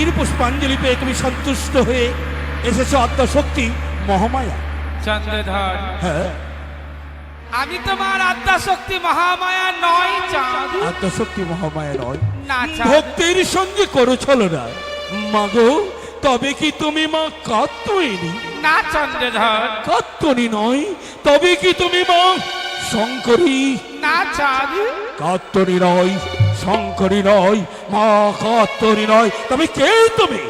ভক্তির পুষ্পাঞ্জলি পেয়ে তুমি সন্তুষ্ট হয়ে এসেছো আদ্যাশক্তি মহামায়া। চন্দ্রধর, হ্যাঁ, আমি তোমার আদ্যাশক্তি মহামায়া নয় চাঁদ। আদ্যাশক্তি মহামায়া নয়, না চাঁদ। ভক্তির সঙ্গে করো ছলনা। মাগো, তবে কি তুমি মা কাত্যায়নী? না চন্দ্রধর, কাত্যায়নী নয়, তবে কি তুমি মা শঙ্করী? না চাঁদ। কাত্যায়নী নয়, শঙ্করী নয়, মা কাত্যায়নী নয়, তবে কে তুমি?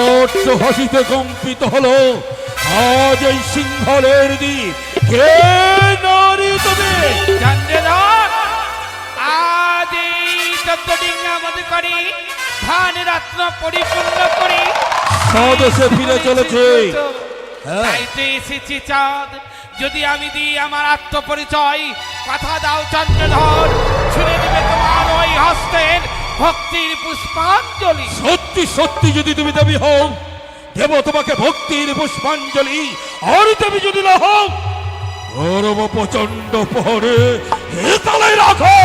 অট্ট হাসিতে কম্পিত হলো আজ এই সিংহলের দ্বীপ। কে নারী তুমি? চন্দ্রধর, আজ এই 14 ডিঙ্গা মধ্যে করি ধান রত্ন পরিপূর্ণ করি স্বদেশে ফিরে চলেছে। হ্যাঁ। তাই তো এসেছি চাঁদ। যদি আমি দিই আমার আত্মপরিচয়, কথা দাও চন্দ্রধর, ছুঁড়ে দেবে তোমার ওই হস্তের ভক্তির পুষ্পাঞ্জলি। সত্যি সত্যি যদি তুমি দেবী হও, দেব তোমাকে ভক্তির পুষ্পাঞ্জলি। আর তুমি যদি না হও, গৌরব প্রচন্ড পহরে হেতালে রাখো।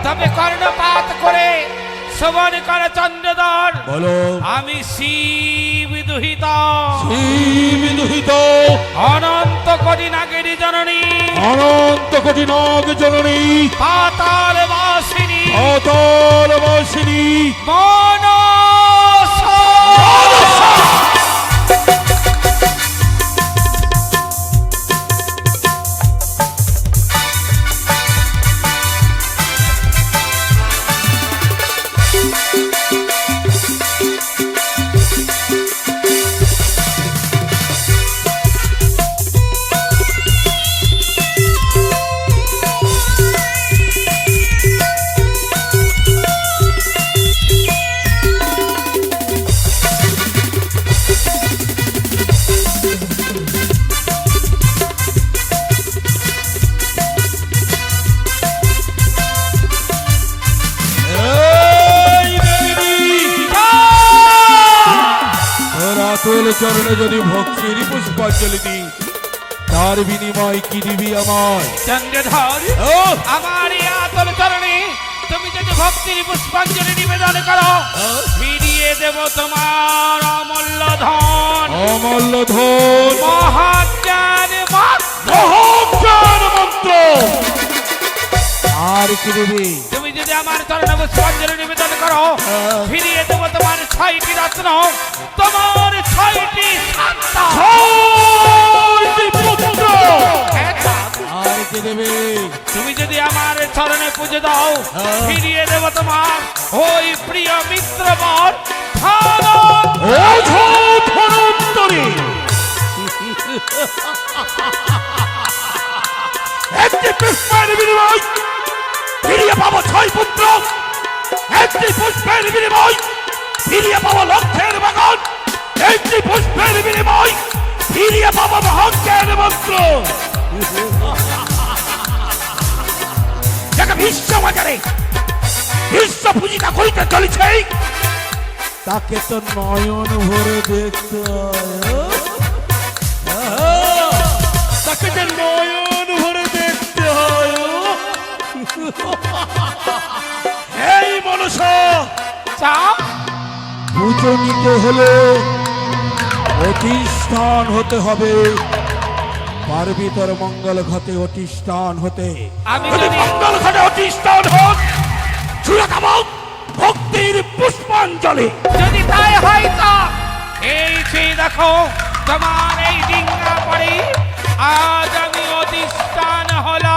তবে কর্ণপাত করে শ্রবণ করে চন্দ্রধর, বলো। আমি শিব দুহিত, বিদুহিত অনন্ত কোটি নাগের জননী, অনন্ত কোটি নাগ জননী, পাতাল বাসিনী, অতল বাসিনী, মনসা। তোর চরণে যদি ভক্তির পুষ্পাঞ্জলি দিই, তার বিনিময় কি দিবি আমায়? চন্দ্রধর, আমার এই আতল চরণে তুমি যদি ভক্তির পুষ্পাঞ্জলি নিবেদন করো, ফিরিয়ে দেব তোমার অমূল্য ধন, অমূল্য ধন, মহাজ্ঞান মহাজ্ঞান মন্ত্র। আর কি দিবি? তুমি যদি আমার চরণে পুষ্পাঞ্জলি নিবেদন করো, ফিরিয়ে দেব তোমার 6টি রত্ন, তোমার 6টি সন্তান। ছয়টি পুত্র। হ্যাঁ, চাঁদ। আর কি দেবে? তুমি যদি আমার চরণে পুজো দাও, ফিরিয়ে দেব তোমার ওই প্রিয় মিত্রবর ধনন্তরী। একটি পুষ্পের বিনিময় ফিরিয়ে পাবো 6 পুত্র, একটি পুষ্পের বিনিময় ফিরিয়ে পাবো লক্ষ্যের বাগান, একটি পুষ্পের বিনিময় ফিরিয়ে পাবো মহাজ্ঞান মন্ত্র। যাকে বিশ্ব বাজারে বিশ্ব পূজিতা করিতে চলেছে, তাকে তো নয়ন ভরে দেখতে হয়। তাকে যে নয়ন ভরে দেখতে হয়। এই মনসা, চাপ। পুজো নিতে হলে অতিষ্ঠান হতে হবে। পারবি তোর মঙ্গল ঘটে অতিষ্ঠান হতে? আমি যদি যদি- মঙ্গল ঘটে অতিষ্ঠান হোক, ছুঁড়ে খাবো ভক্তির পুষ্পাঞ্জলি। যদি তাই হয় তো এই সেই দেখো তোমার এই ডিঙ্গা পড়ি আজ আমি অধিষ্ঠান হলো।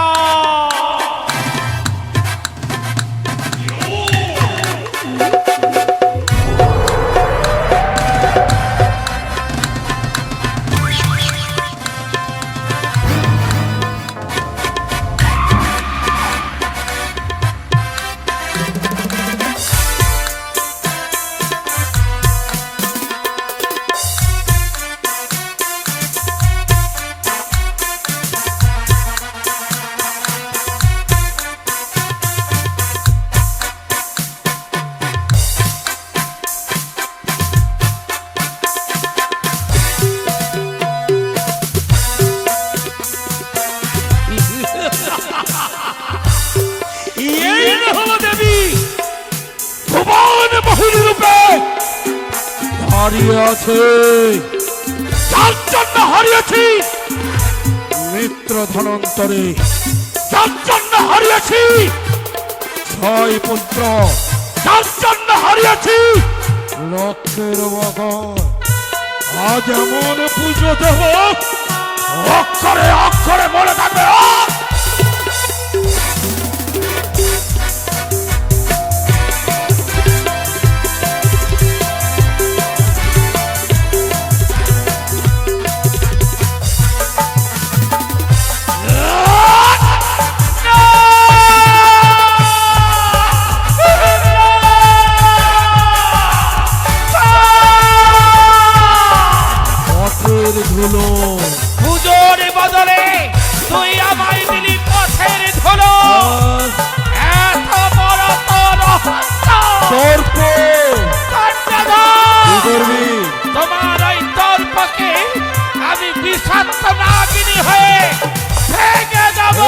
এই হলো দেবী ভুবন মহিনী রূপে হারিয়ে আছে। যার জন্য হারিয়েছি মিত্র ধনন্তরে, যার জন্য হারিয়েছি ছয় পুত্র, যার জন্য হারিয়েছি লক্ষ্যের মগন। আজ এমন পুজো দেব অক্ষরে অক্ষরে মনে থাকবে। ধুলো পুজোর বদলে তুই আমায় দিলি পথের ধুলো। এত বড় তোর তর্ক তোমার ওই তর্ককে আমি বিষাক্ত নাগিনী হয়ে ভেঙে যাব।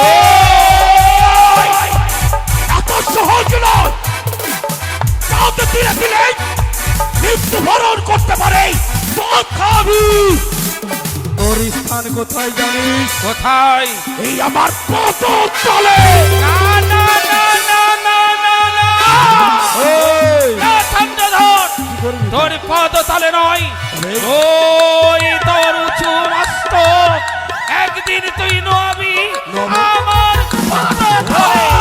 এত সহজ নয়, কাউকে ধীরে ধীরে মৃত্যুবরণ করতে পারে। তোর স্থান কোথায় জানিস? কোথায়? এই আমার পদ তলে। না না না না না না না না চন্দ্রধর, তোর পদ তলে নয়, ওই তোর উঁচু মস্তক একদিন তুই নবি আমার পদ তলে।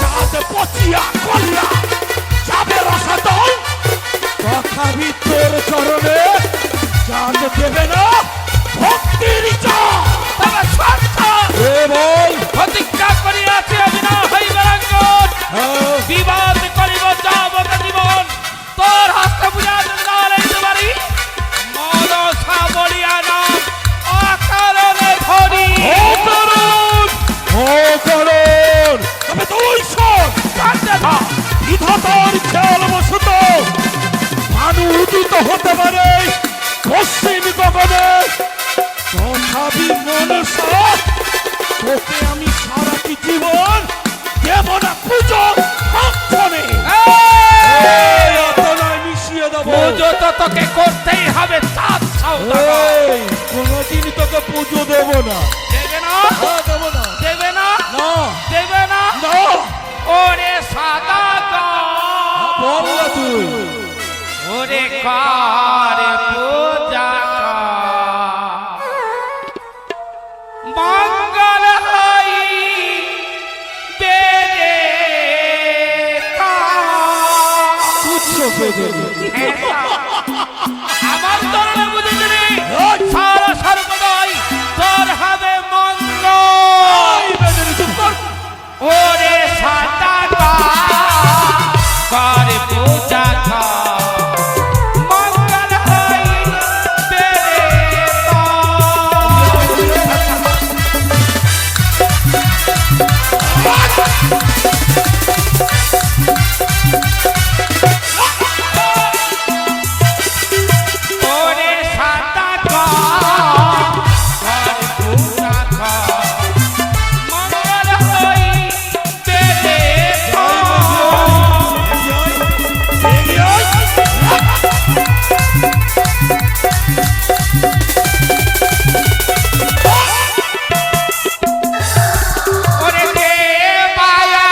যাতে পচিয়া কলিয়া যাবে রসাতল, তথাপি তোর চরণে যাতে দেবে না ভক্তির চাপ। তবে সরকার প্রতিজ্ঞা করিয়াছে আমি না হইবে রঙ্গন, বিবাদ করিব যাবত জীবন। তোর হস্ত পূজা না লইতে পারি, মনসা বলিয়া নাম অকারণে ধরি। তবে তুই শোন, বিধাতার খেয়াল বসত মানু উদিত হতে পারে পশ্চিম গগনে, তথাপি মনসা তোকে আমি সারাটি জীবন দেব না পুজো কখনে। মিশিয়ে দেবো পুজো তো তোকে করতেই হবে, চাঁদ সওদাগর। কোনদিন তোকে পুজো দেব না। দেবে না? দেবো না। দেবে না? না দেবে না? না ওরে সওদাগর, বল না তুই। ওরে কার পূজা মঙ্গল হই বেদে তুচ্ছ পেদে আমার তরণে বুঝেছিলি সারা সর্বদাই তোর হবে মঙ্গল। ওরে সওদাগর কার পূজা মঙ্গল হই বেদে ওরে সওদাগর কার পূজা মঙ্গল হই বেদে ওরে দেবায়া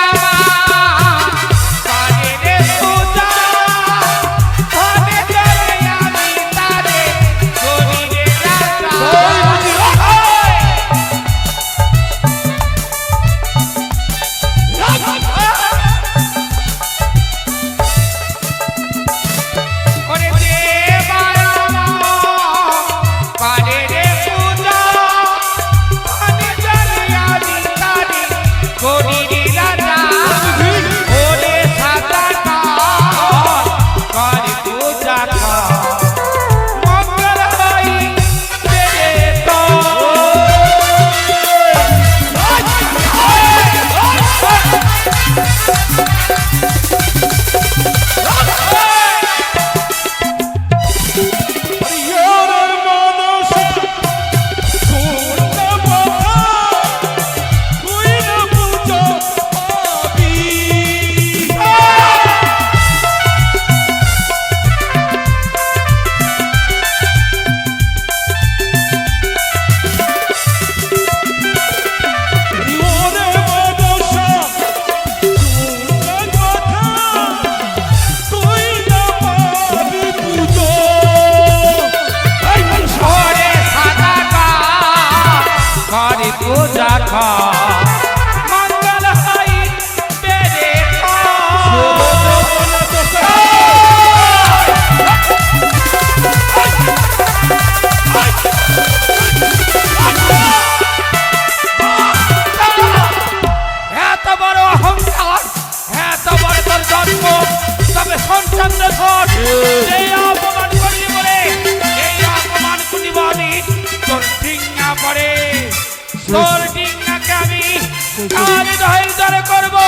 গো রাখা মঙ্গল হাই বেড়ে এত বড় অহংকার, এত বড় তোর জন্ম, তবে সন্তান ঘর এই অপমান করলি বলে, এই অপমান করলি বলে তোর ডিঙ্গা পড়ে, তোর ডিঙ্গাকে আমি কাল দহের দরে করবো।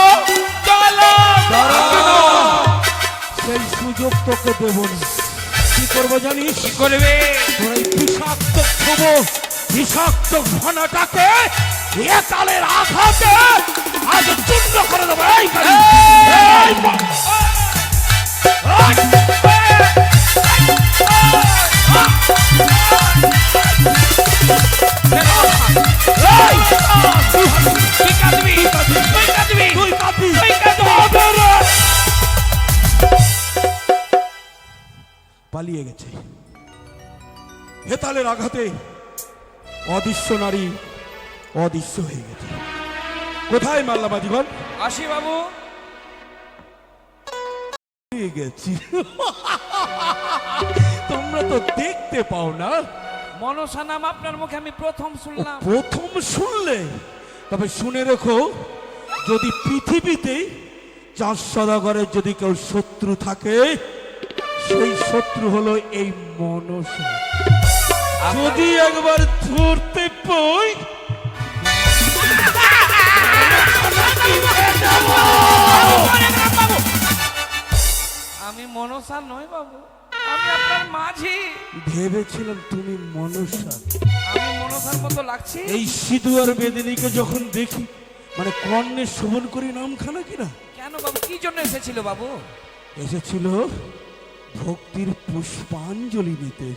চলো সেই সুযোগ তোকে দেব না। কি করবো জানিস? কি করবে? তোর এই বিষাক্ত ক্ষোভ, বিষাক্ত ঘনাটাকে তালের আঘাতে আজ চূর্ণ করে দেবো। এই গাড়ি, এই মা- এই! তুই কাঁদবি, তুই কাঁদবি, তুই কাঁদবি। তুই কাঁদবি। পালিয়ে গেছে হেতালের আঘাতে। অদৃশ্য নারী অদৃশ্য হয়ে গেছে। কোথায় মাল্লামা জীবন? আসি বাবু। পেয়ে গেছি। তোমরা তো দেখতে পাও না। মনসা নাম আপনার মুখে আমি প্রথম শুনলাম। প্রথম শুনলে? তবে শুনে রেখো, যদি পৃথিবীতে চাঁদ সদাগরের যদি কেউ শত্রু থাকে, সেই শত্রু হলো এই মনসা। যদি একবার ধরতে পাই, আমি মনসা নই বাবু, আমি আপনার মাঝি। ভেবেছিলাম তুমি মনসা। আমি মনসার মতো লাগছি। এই সিধু আর বেদিনীকে যখন দেখি, মানে কর্ণে শোভন করি নামখানা কিনা। কেন বাবু, কি জন্য এসেছিল বাবু? এসেছিল ভক্তির পুষ্পাঞ্জলি নিতে।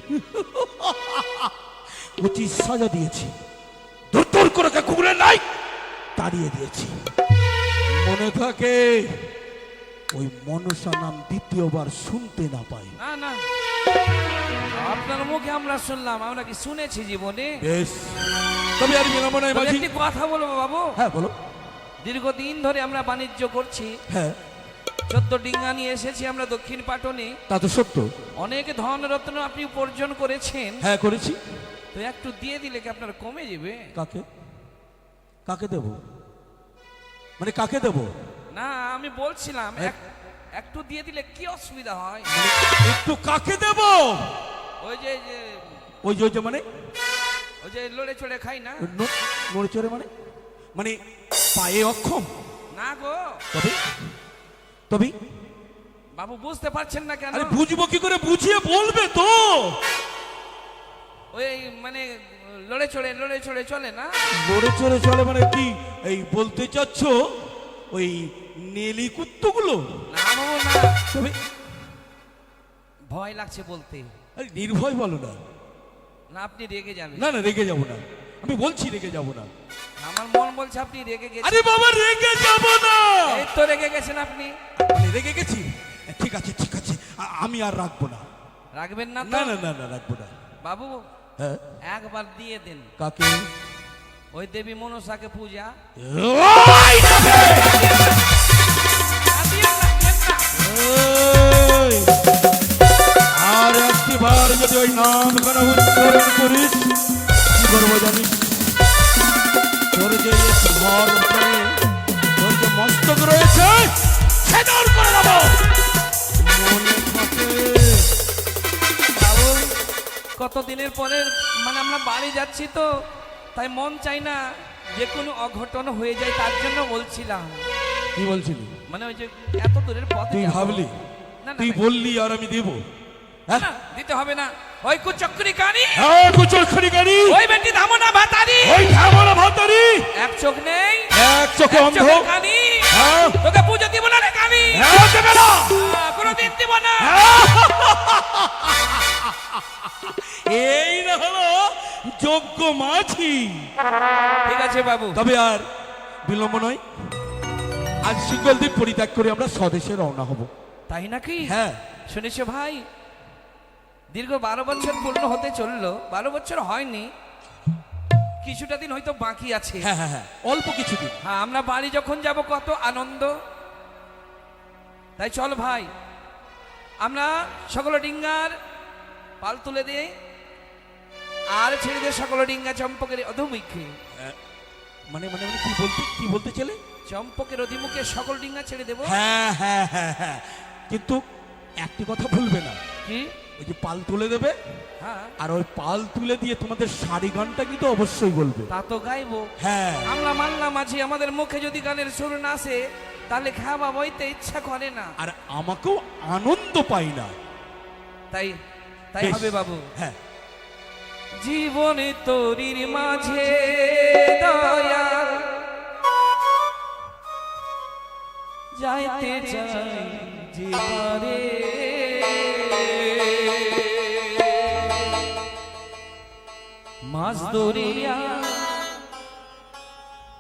উচিত সাজা দিয়েছি, দূর করে কুকুরের নাই তাড়িয়ে দিয়েছি। মনে থাকে ওই মনসা নাম দ্বিতীয়বার শুনতে না পাই। না না, আপনার মুখে আমরা শুনলাম, আমরা কি শুনেছি জীবনে? বেশ, তবে আর বিলম্ব নাই তবে মাঝি। একটি কথা বলবো বাবু। হ্যাঁ বলো। দীর্ঘদিন ধরে আমরা বাণিজ্য করছি, হ্যাঁ 14 ডিঙ্গা নিয়ে এসেছি আমরা দক্ষিণ পাটনে। তা তো সত্য। অনেক ধন রত্ন আপনি উপার্জন করেছেন, হ্যাঁ করেছি। তো একটু দিয়ে দিলে কি আপনার কমে যাবে? কাকে কাকে দেব? মানে কাকে দেব? না আমি বলছিলাম একটু দিয়ে দিলে কি অসুবিধা হয়? একটু কাকে দেব? ওই যে ওই যে মানে ওই যে লড়ে চড়ে খাই না। নড়ে চড়ে মানে মানে পায়ে অক্ষম না গো তবে তবে বাবু, বুঝতে পারছেন না কেন? আরে বুঝবো কি করে? বুঝিয়ে বলবে তো। ওই মানে লড়ে চড়ে চলে না। নড়ে চড়ে চলে মানে কি এই বলতে চাচ্ছ? ওই নেলি কুত্তগুলো? না বাবু না, তবে ভয় লাগছে বলতে। আরে নির্ভয় বলো না। না আপনি রেগে যাবেন। না না রেগে যাব না, আমি বলছি রেগে যাব না। আমার মন বলছে আপনি রেগে গেছেন। আরে বাবা রেগে যাব না। এই তো রেগে গেছেন আপনি। মানে রেগে গেছি? ঠিক আছে ঠিক আছে, আমি আর রাখবো না। রাখবেন না তো? না না না না রাখবো না। বাবু হ্যাঁ একবার দিয়ে দেন। কাকে? ওই দেবী মনসাকে পূজা। ওই যাবে! এই, আর একটিবার যদি ওই নামখানা উচ্চারণ করিস, কি করবো জানিস? তোর যে ঘর উপরে তোর যে মস্তক রয়েছে ছেদন করে দেবো। মনে থাকে। বাবু কতদিনের পরে মানে আমরা বাড়ি যাচ্ছি তো, তাই মন চাই না যে কোনো অঘটন হয়ে যায়, তার জন্য বলছিলাম। কি বলছিলি? মানে ওই যে এত দূরের পথ তুই যাবো। ভাবলি, না, না, তুই না, বললি আর আমি দেবো? হ্যাঁ না, দিতে হবে না। ওই কুচক্রি কানি, কুচলখানি গাড়ি, ওই বেটি ধামনা ভাতারি, ওই ধামনা ভাতারি, এক চোখ নেই, এক চোখে এক অন্ধ। চোখের কানি। হ্যাঁ তোকে পুজো দিব না রে কানি, হ্যাঁ, দেবে না। কোনোদিন দিব না। এই না হলো যোগ্য মাঝি। ঠিক আছে বাবু। তবে আর বিলম্ব নয়, আজ সিঙ্গলদ্বীপ পরিত্যাগ করে আমরা স্বদেশে রওনা হব। তাই নাকি? হ্যাঁ শুনেছো ভাই, দীর্ঘ 12 বছর পূর্ণ হতে চললো, 12 বছর হয়নি, কিছুটা দিন হয়তো বাকি আছে। হ্যাঁ হ্যাঁ হ্যাঁ, অল্প কিছুদিন। হ্যাঁ, আমরা বাড়ি যখন যাব কত আনন্দ। তাই চল ভাই, আমরা সকল ডিঙ্গার পাল তুলে দিয়ে আর ছেড়ে দিয়ে সকল ডিঙ্গা চম্পকের অধমুখে। মানে মানে মানে কি বলতে চলে? চম্পকের অধিমুখে সকল ডিঙ্গা ছেড়ে দেবো। হ্যাঁ হ্যাঁ হ্যাঁ হ্যাঁ, কিন্তু একটি কথা ভুলবে না। কি? ওই যে পাল তুলে দেবে, হ্যাঁ, আর ওই পাল তুলে দিয়ে তোমাদের শাড়ি গানটা কিন্তু অবশ্যই বলবে। তা তো গাইবো। হ্যাঁ, আমরা মানলাম আছি, আমাদের মুখে যদি গানের সুর না আসে তাহলে খাওয়া বইতে ইচ্ছা করে না, আর আমাকেও আনন্দ পাই না। তাই তাই বেশ। হবে বাবু। হ্যাঁ, জীবনে তোরির মাঝে দয়া যাইতে চাই যে পারে, মাছ ধরিয়া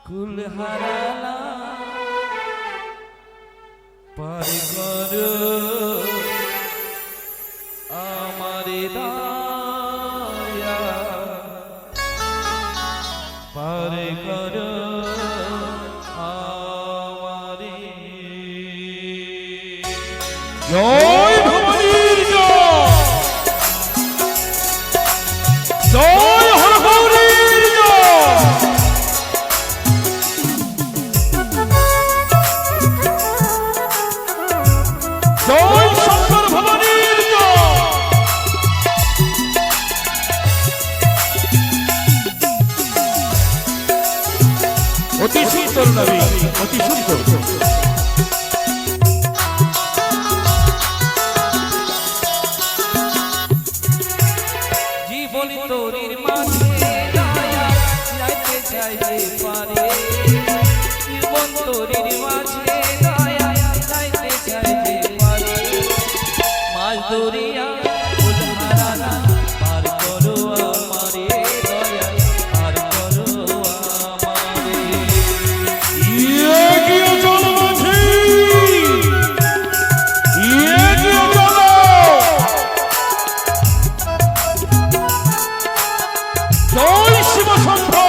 কুল হারালা পার কর আমারে দয়া, পার কর আমারে। জয় ভবানীর জয়, জয় হরগৌরীর জয়, জয় শঙ্কর ভবানীর জয়। অতি সুন্দর নবী, অতি সুন্দর। জীবন তোরির মাঝে দয়া যাইতে চাইতে পারে, জীবন তোরির মাঝে দয়া যাইতে চাইতে পারে, মাছ ধরিয়া কুল হারালা পার করো আমারে দয়া, পার করো আমারে। এগিয়ে চলো মাঝি, এগিয়ে চলো। জয় শিব শম্ভু।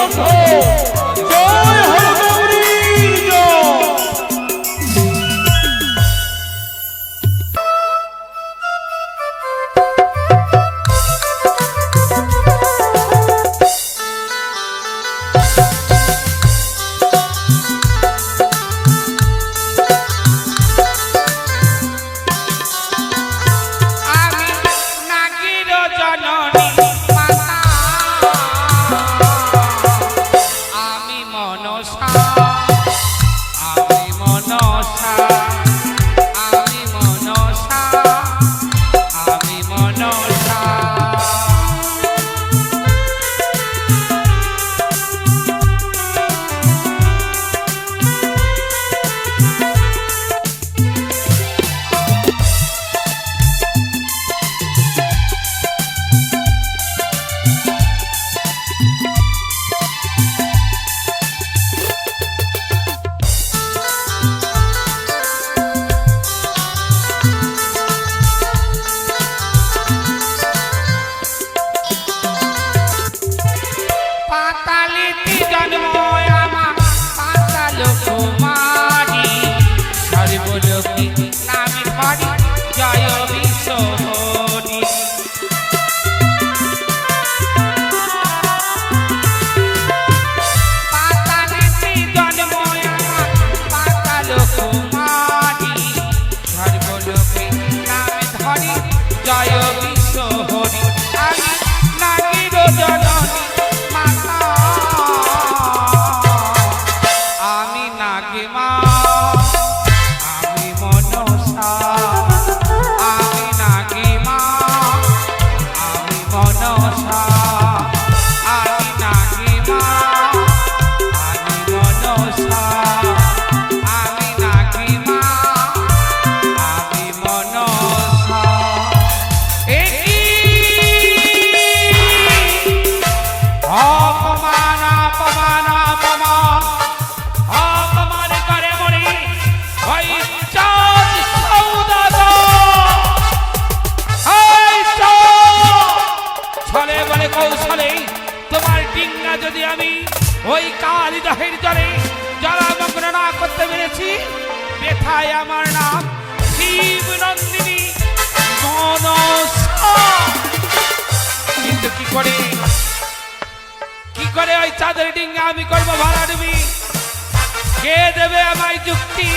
কণ্ঠ জয় হরগৌরীর জয়। আমি নাগির জননী মাতা, আমি মনসা, আমি মনসা, আমি মনসা, আমি মনসা। পাতালিতে জন্ম আমার পাতাল কুমারী, সর্বলোকে নামে ধরি জয় বিশ্বহরি। পাতালিতে জন্ম আমার পাতাল কুমারী, সর্বলোকে নামে ধরি জয় বিশ্বহরি। আমি নাগির জননী মাতা, আমি নাগে মা, আমি মনসা, আমি নাগে মা, আমি মনসা, আমি নাগে মা, আমি মনসা, আমি নাগে মা, আমি মনসা। অপমান অপমান অপমান অপমান করে মরি ওই চাঁদ সৌদাগর। এই ছলে বলে কৌশলে তোমার ডিঙ্গা যদি আমি ওই কালী দহের জলে জলামগ্ন না করতে পেরেছি, ব্যথায় আমার নাম শিব নন্দিনী মনসা। কিন্তু কি করে ওই চাঁদের ডিঙ্গা আমি করবো ভরাডুবি? কে দেবে আমায় যুক্তি?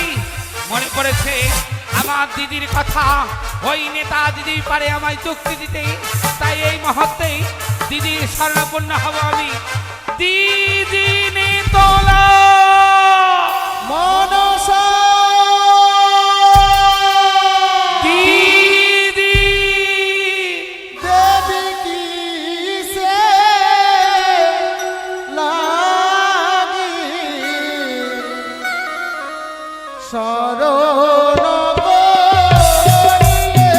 মনে পড়েছে আমার দিদির কথা, ওই নেতা দিদি পারে আমায় যুক্তি দিতে। তাই এই মুহূর্তে দিদির স্বর্ণপূর্ণ হব আমি। দিদি নেতলা মনসা দিদি দেবী কি সে লাগি শরণ করিলে।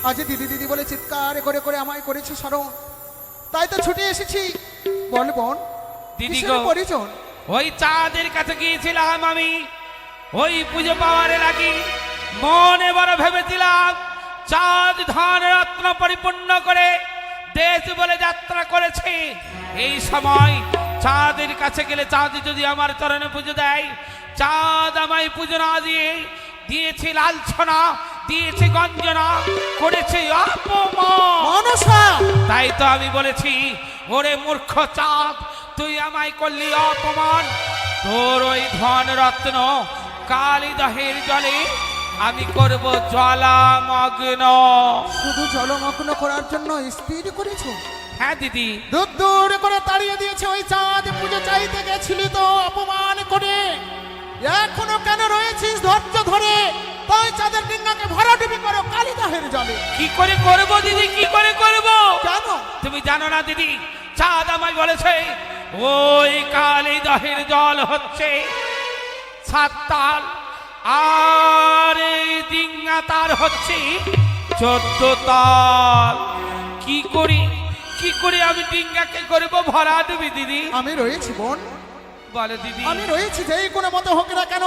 আজ দিদি দিদি বলে চিৎকার করে করে আমায় করেছে স্মরণ, তাই তো ছুটে এসেছি। বল বোন, দিদি কিসের গো, পরিজন? ওই চাঁদের কাছে গিয়েছিলাম আমি, ওই পুজো পাওয়ার লাগি মনে বড় ভেবেছিলাম চাঁদ ধন রত্ন পরিপূর্ণ করে দেশ বলে যাত্রা করেছে। এই সময় চাঁদের কাছে গেলে চাঁদ যদি আমার চরণে পুজো দেয়, চাঁদ আমায় পুজো না দিয়ে দিয়েছে লালছনা, দিয়েছে গঞ্জনা, করেছে অপমান। মনসা, তাই তো আমি বলেছি, ওরে মূর্খ চাঁদ, তুই আমায় করলি অপমান। তোর ওই ধন রত্ন কালিদহের জলে আমি করব জলামগ্ন। শুধু জলমগ্ন করার জন্য স্থির করেছো? হ্যাঁ দিদি, দূর দূর করে তাড়িয়ে দিয়েছে ওই চাঁদ। পুজো চাইতে গেছিলি তো অপমান করে, এখনো কেন রয়েছিস ধৈর্য ধরে? তাই চাঁদের ডিঙ্গাকে ভরাডুবি করো কালিদাহের জলে। কি করে করব দিদি, কি করে করব? কেন? তুমি জানো না দিদি, চাঁদ আমায় বলেছে ওই কালিদহের জল হচ্ছে 7 তাল, আর এই ডিঙ্গা তার হচ্ছে 14 তাল। কি করি, কি করে আমি ডিঙ্গাকে করব ভরা ডুবি দিদি? আমি রয়েছি বোন, বলে দিদি। আমি রয়েছি, যেই কোনো মতো হোক না কেন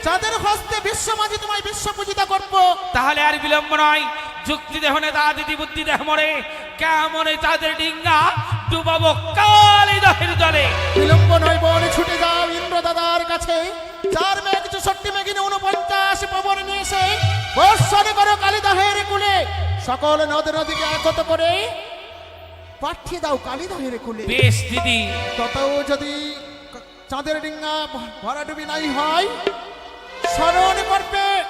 চাঁদের হস্তে বিশ্ব মাঝে তোমায় বিশ্ব পূজিতা করবো। তাহলে আর বিলম্ব নয়, যুক্তি দেহ নেতা দিদি, বুদ্ধি দেহ মরে, কেমন এই চাঁদের ডিঙ্গা ডুবাবো কালিদহের জলে। বিলম্ব নয় বোন, ছুটে যাও ইন্দ্র দাদার কাছে। 4 মেঘ 64 মেঘিনী 49 পবন নিয়ে এসে বর্ষণ করো কালিদাহের কুলে। সকল নদ নদীকে একত করে পাঠিয়ে দাও কালিদাহের কুলে। বেশ দিদি। ততও যদি চাঁদের ডিঙ্গা ভরাডুবি নাই হয়, স্মরণ করবে,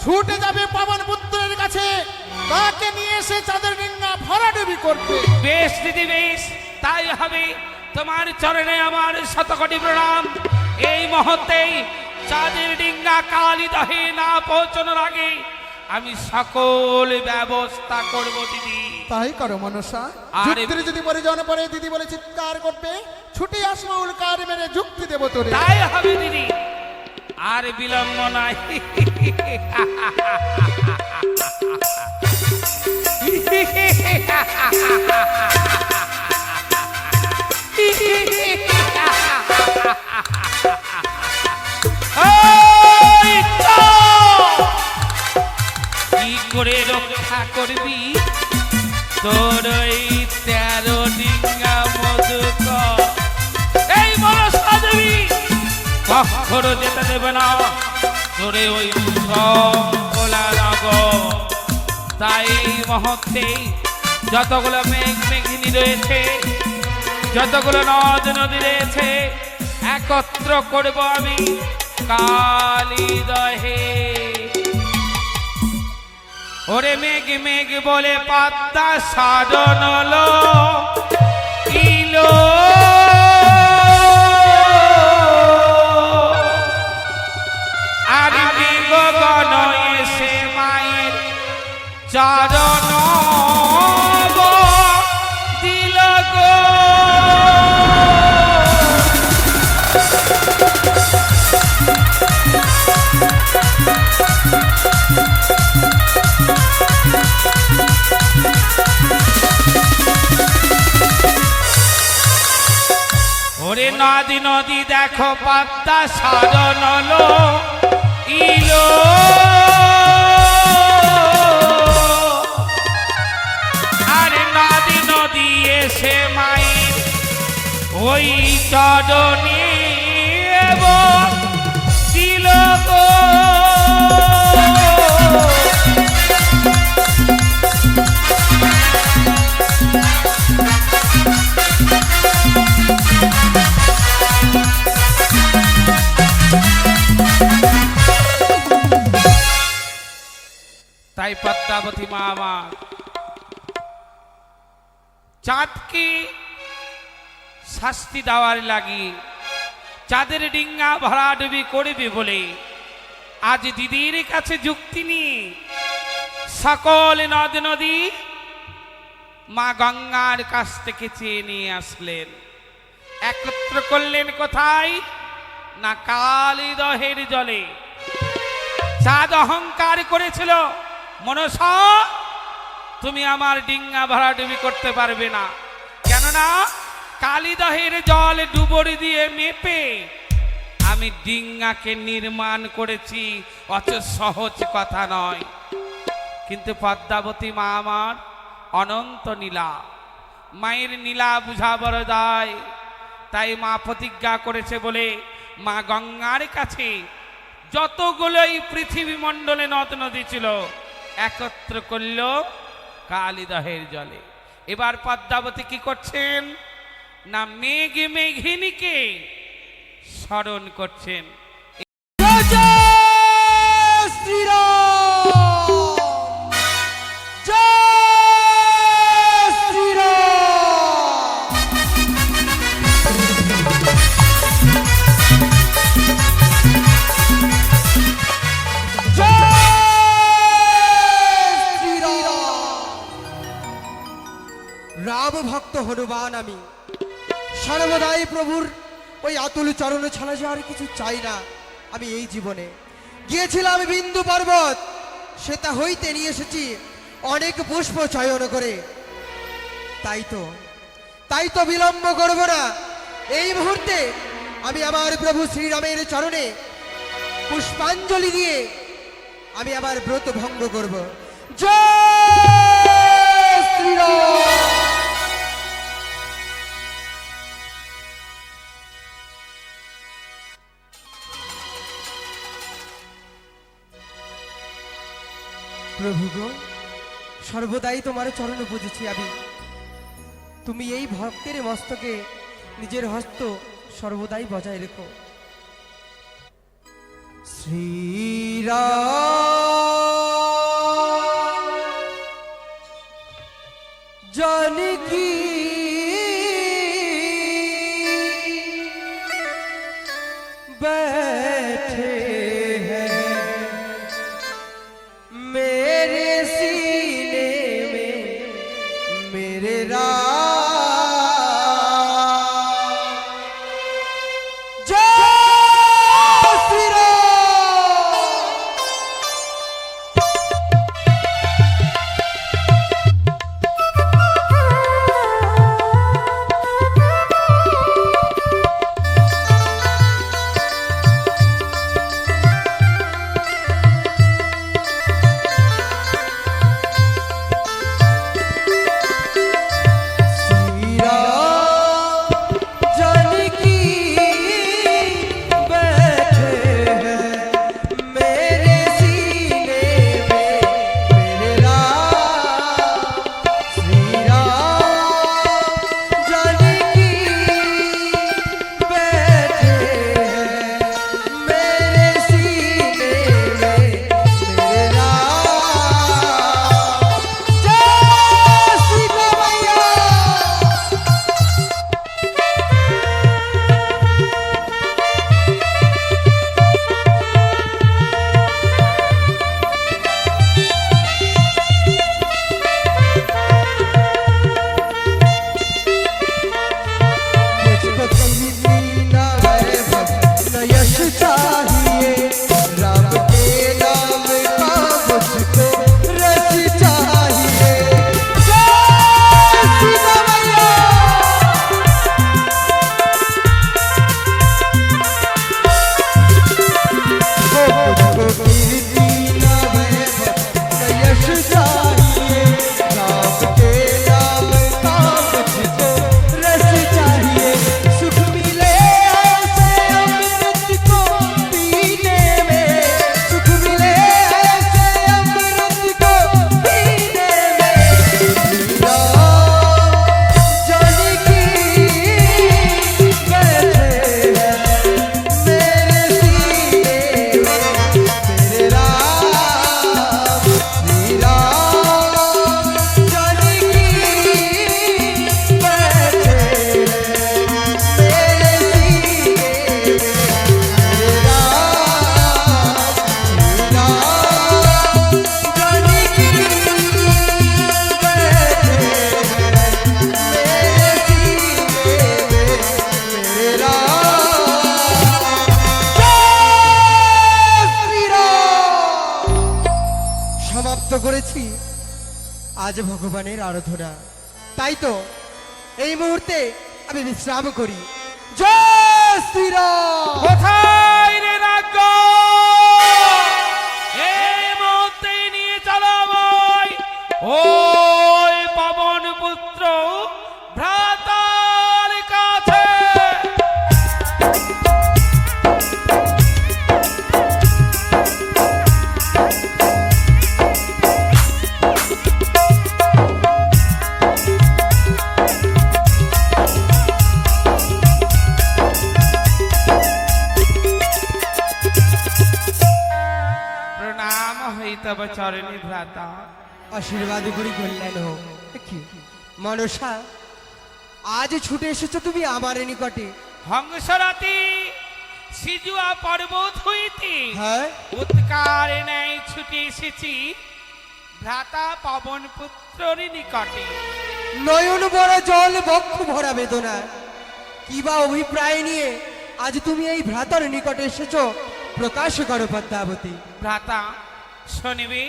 ছুটে যাবে পাবন পুত্রের কাছে, তাকে নিয়ে এসে চাঁদের ডিঙ্গা ভরাডুবি করবে। বেশ দিদি, বেশ তাই হবে। তোমার চরণে আমার শতকোটি প্রণাম। এই মুহূর্তেই চাঁদের ডিঙ্গা কালিদহে না পৌঁছানোর আগে আমি সকল ব্যবস্থা করব দিদি। তাই করো মনসা। আরে- যুক্তির যদি পরিজন পরে দিদি বলে চিৎকার করবে, ছুটে আসবো উল্কার মেরে যুক্তি দেব তোরে। তাই হবে দিদি, আর বিলম্ব নাই। এই তো! কি করে রক্ষা করবি তোর ওই 13 ডিঙ্গা মধুকর? এই মনসা দেবী কখনো যেতে দেবে না তোরে ওই ভোলা নগর। তাই এই মুহূর্তে যতগুলো মেঘ মেঘিনী রয়েছে, যতগুলো নদ নদী রয়েছে, একত্র করব আমি কালিদহে। ওরে মেঘ মেঘ বলে পাত্তা সাধন ইলো, আর মেঘ গণ এসে মায়ের চরণ দিল গো। ওরে নদী নদী দেখো পাত্তা সাধন ইলো, আরে নদী নদী এসে মায়ের ওই চরণে দিল গো। তাই পদ্মাবতী মা আমার চাঁদকে শাস্তি দেওয়ার লাগি চাঁদের ডিঙ্গা ভরাডুবি করবে বলে আজ দিদির কাছে যুক্তি নিয়ে সকল নদ নদী মা গঙ্গার কাছ থেকে চেয়ে নিয়ে আসলেন। একত্র করলেন কোথায় না কালিদহের জলে। চাঁদ অহংকার করেছিল, মনসা তুমি আমার ডিঙ্গা ভরাডুবি করতে পারবে না। কেননা কালিদহের জল ডুবুরি দিয়ে মেপে আমি ডিঙ্গাকে নির্মাণ করেছি, অত সহজ কথা নয়। কিন্তু পদ্মাবতী মা আমার অনন্ত নীলা, মায়ের নীলা বুঝা বড় দায়। তাই মা প্রতিজ্ঞা করেছে বলে মা গঙ্গার কাছে যতগুলো এই পৃথিবী মণ্ডলে নদ নদী ছিল একত্র করল কালিদহের জলে। এবার পদ্মাবতী কি করছেন না মেঘ মেঘিনীকে স্মরণ করছেন। রাম ভক্ত হনুমান আমি সর্বদাই প্রভুর ওই আতুল চরণ ছাড়া যে আর কিছু চাই না। আমি এই জীবনে গিয়েছিলাম বিন্দু পর্বত, সেটা হইতে নিয়ে এসেছি অনেক পুষ্প চয়ন করে। তাই তো বিলম্ব করব না। এই মুহূর্তে আমি আমার প্রভু শ্রীরামের চরণে পুষ্পাঞ্জলি দিয়ে আমি আমার ব্রত ভঙ্গ করব। জয় শ্রীরাম। প্রভু গো, সর্বদাই তোমার চরণ বুঝেছি আমি। তুমি এই ভক্তের মস্তকে নিজের হস্ত সর্বদাই বজায় রেখো। শ্রীরাম জানকী बैठे मेरे सीने में मेरे राम। जय श्री राम। আজ ভগবানের আরাধনা। তাই তো এই মুহূর্তে আমি বিশ্রাম করি। জয় শ্রীরাম। কোথায় রে নাগ? এই মুহূর্তে নিয়ে চলো আমায় ওই পবন পুত্র ভ্রাতার কাছে। প্রণাম হইতব চরণী ভ্রাতা। আশীর্বাদ করি কল্যাণ হোক। কি মনসা, আজ ছুটে এসেছো তুমি আমার নিকটে? হংসরাতি সিজুয়া পর্বত হইতে হ্যাঁ, উৎকার নেয় ছুটে এসেছি ভ্রাতা পবন পুত্রের নিকটে। নয়ন ভরা জল, বক্ষ ভরা বেদনা, কি বা অভিপ্রায় নিয়ে আজ তুমি এই ভ্রাতার নিকটে এসেছো? প্রকাশ করো পদ্মাবতী। ভ্রাতা শুনিবে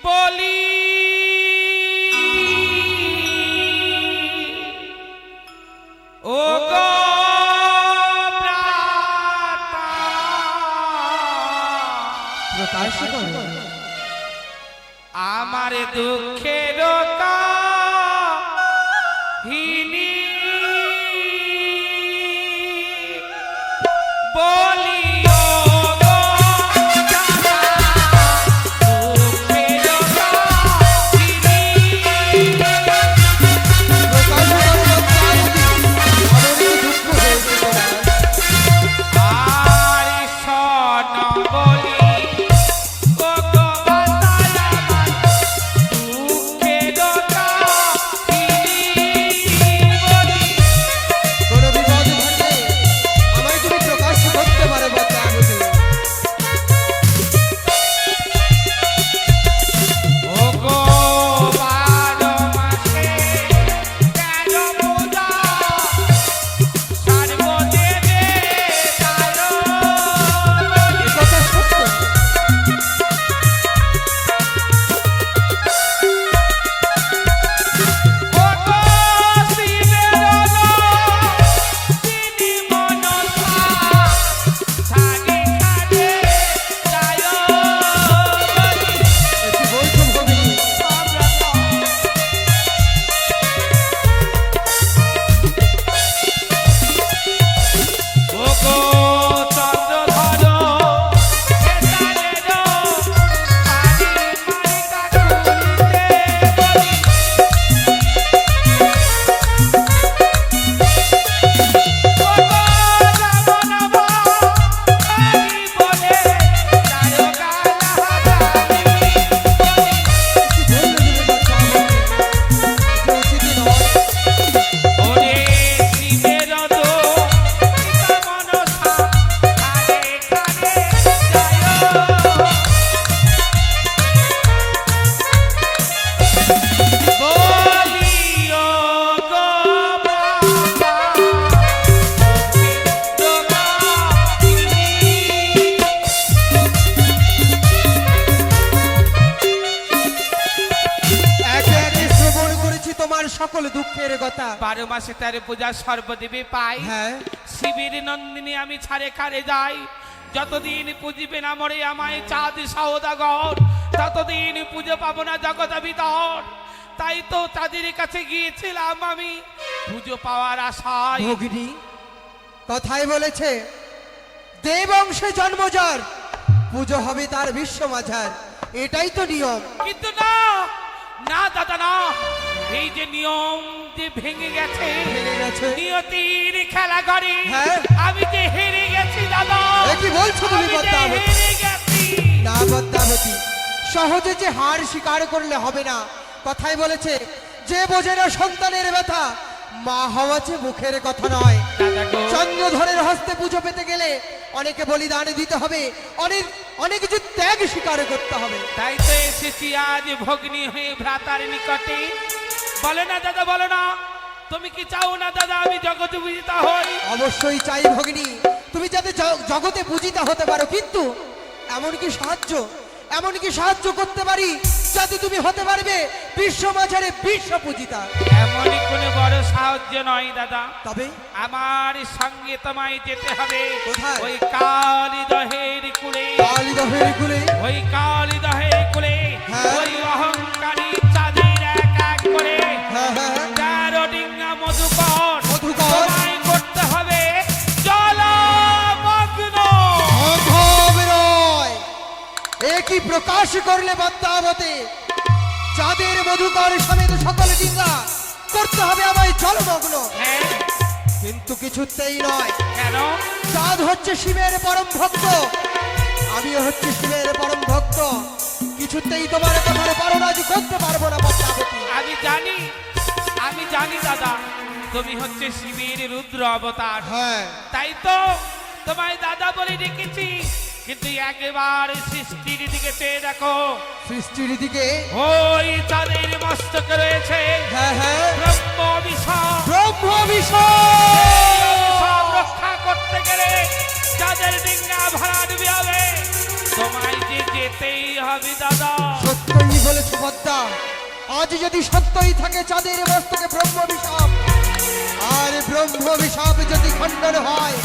বলি, ও গো ভ্রাতা, প্রকাশ করো। আমার দুঃখের কাহিনী বলি, ও গো ভ্রাতা, দুঃখের কাহিনী। প্রকাশ করো পদ্মাবতী। আমার কি দুঃখ হয়েছে তোমার? আর শোন বলি, ও গো ভ্রাতা, আমার দুঃখের কাহিনী বলি। কোনো বিপদ ঘটলে আমায় তুমি প্রকাশ করতে পারো পদ্মাবতী। ও গো 12 মাসে 13 পূজা, সর্বদেবে তারো বলি। এ কথা সত্য। ও গো শিবের তিনি মনসা, ছাড়ি খানে যায় বলি। এ কি বলছো ভগিনী? ও গো চন্দ্রধর হেতালের পানি মারিকা খুলিতে বলি। ও গো রামনব হরি বলে তারো গালাগালি বলি। কি বললে তুমি পদ্মাবতী? যে উচিত নয়। ওরে শিবের পিতা মনসা, খানে খানে যায় বলি, ও গো ভ্রাতা, দুঃখের কাহিনী। একে একে শ্রবণ করেছি তোমার সকল দুঃখের কথা। 12 মাসে 13 পূজা সর্বদেবে পাই। হ্যাঁ, শিবের নন্দিনী আমি ছাড়ে খারে যাই, যতদিন পুজিবে না মরে আমায় চাঁদ সওদাগর, ততদিন পুজো পাবো না জগৎ ভিতর। তাই তো চাঁদের কাছে গিয়েছিলাম আমি পুজো পাওয়ার আশায়। ভগিনী কথাই বলেছে, দেব অংশে জন্ম যার, পুজো হবে তার বিশ্ব মাঝার। এটাই তো নিয়ম। কিন্তু না, না দাদা না, এই যে নিয়ম যে ভেঙে গেছে, ভেঙে গেছে? নিয়তির খেলা করে হ্যাঁ? আমি যে হেরে গেছি দাদা। এ কি বলছো তুমি আমি যে পদ্মাবতী? হেরে গেছি। না পদ্মাবতী, সহজে যে হার স্বীকার করলে হবে না। কথাই বলেছে, যে বোঝে না সন্তানের ব্যথা, মা হওয়া যে মুখের কথা নয়। দাদা গো, চন্দ্রধরের হস্তে পুজো পেতে গেলে অনেকে বলিদান দিতে হবে, অনেক অনেক কিছু ত্যাগ স্বীকার করতে হবে। তাই তো এসেছি আজ ভগ্নী হয়ে ভ্রাতার নিকটে। বলো না দাদা, বলো না, তুমি কি চাও না দাদা আমি জগৎ বিজিতা হই? অবশ্যই চাই ভগিনী, তুমি যাতে জগতে পূজিতা হতে পারো। কিন্তু এমন কি সাহায্য করতে পারি যাতে তুমি হতে পারবে বিশ্ব মাঝারে বিশ্ব পূজিতা। এমনই কোনো বড় সাহায্য নয় দাদা, তবে আমার সঙ্গে তোমায় যেতে হবে কোথায়? ওই কালিদহের কুলে, কালিদহের কুলে। ওই কালিদহের কুলে, হ্যাঁ। ওই অহংকারী চাঁদের এক এক করে হ্যাঁ হ্যাঁ হ্যাঁ। 13 ডিঙ্গা মধুকর মধুকর। তোমায় করতে হবে জলমগ্ন। অধম নয়, এ কি প্রকাশ করলে পদ্মাবতী? চাঁদের মধুকর সমেত সকল ডিঙ্গা করতে হবে আমায় জলমগ্ন। হ্যাঁ, কিন্তু কিছুতেই নয়। কেন? চাঁদ হচ্ছে শিবের পরম ভক্ত, আমিও হচ্ছে শিবের পরম ভক্ত। কিছুতেই তোমার কথার পারণাজ করতে পারবো না পদ্মাবতী। আমি জানি দাদা, তুমি হচ্ছে শিবের রুদ্র অবতার। হ্যাঁ, তাই তো তোমায় দাদা বলে ডেকেছি, কিন্তু একবার সৃষ্টির দিকে চেয়ে দেখো, সৃষ্টির দিকে। ওই চাঁদের মস্তকে রয়েছে হ্যাঁ হ্যাঁ, ব্রহ্ম অভিশাপ। ব্রহ্ম বিষয়। সব রক্ষা করতে গেলে চাঁদের ডিঙ্গা ভাড়া ডুবে হবে, তোমায় যে যেতেই হবে দাদা। সত্যই বলেছে পদ্মা, আজ যদি সত্যই থাকে চাঁদের মস্তকে ব্রহ্ম অভিশাপ, আর ব্রহ্ম অভিশাপ যদি খণ্ডন হয়,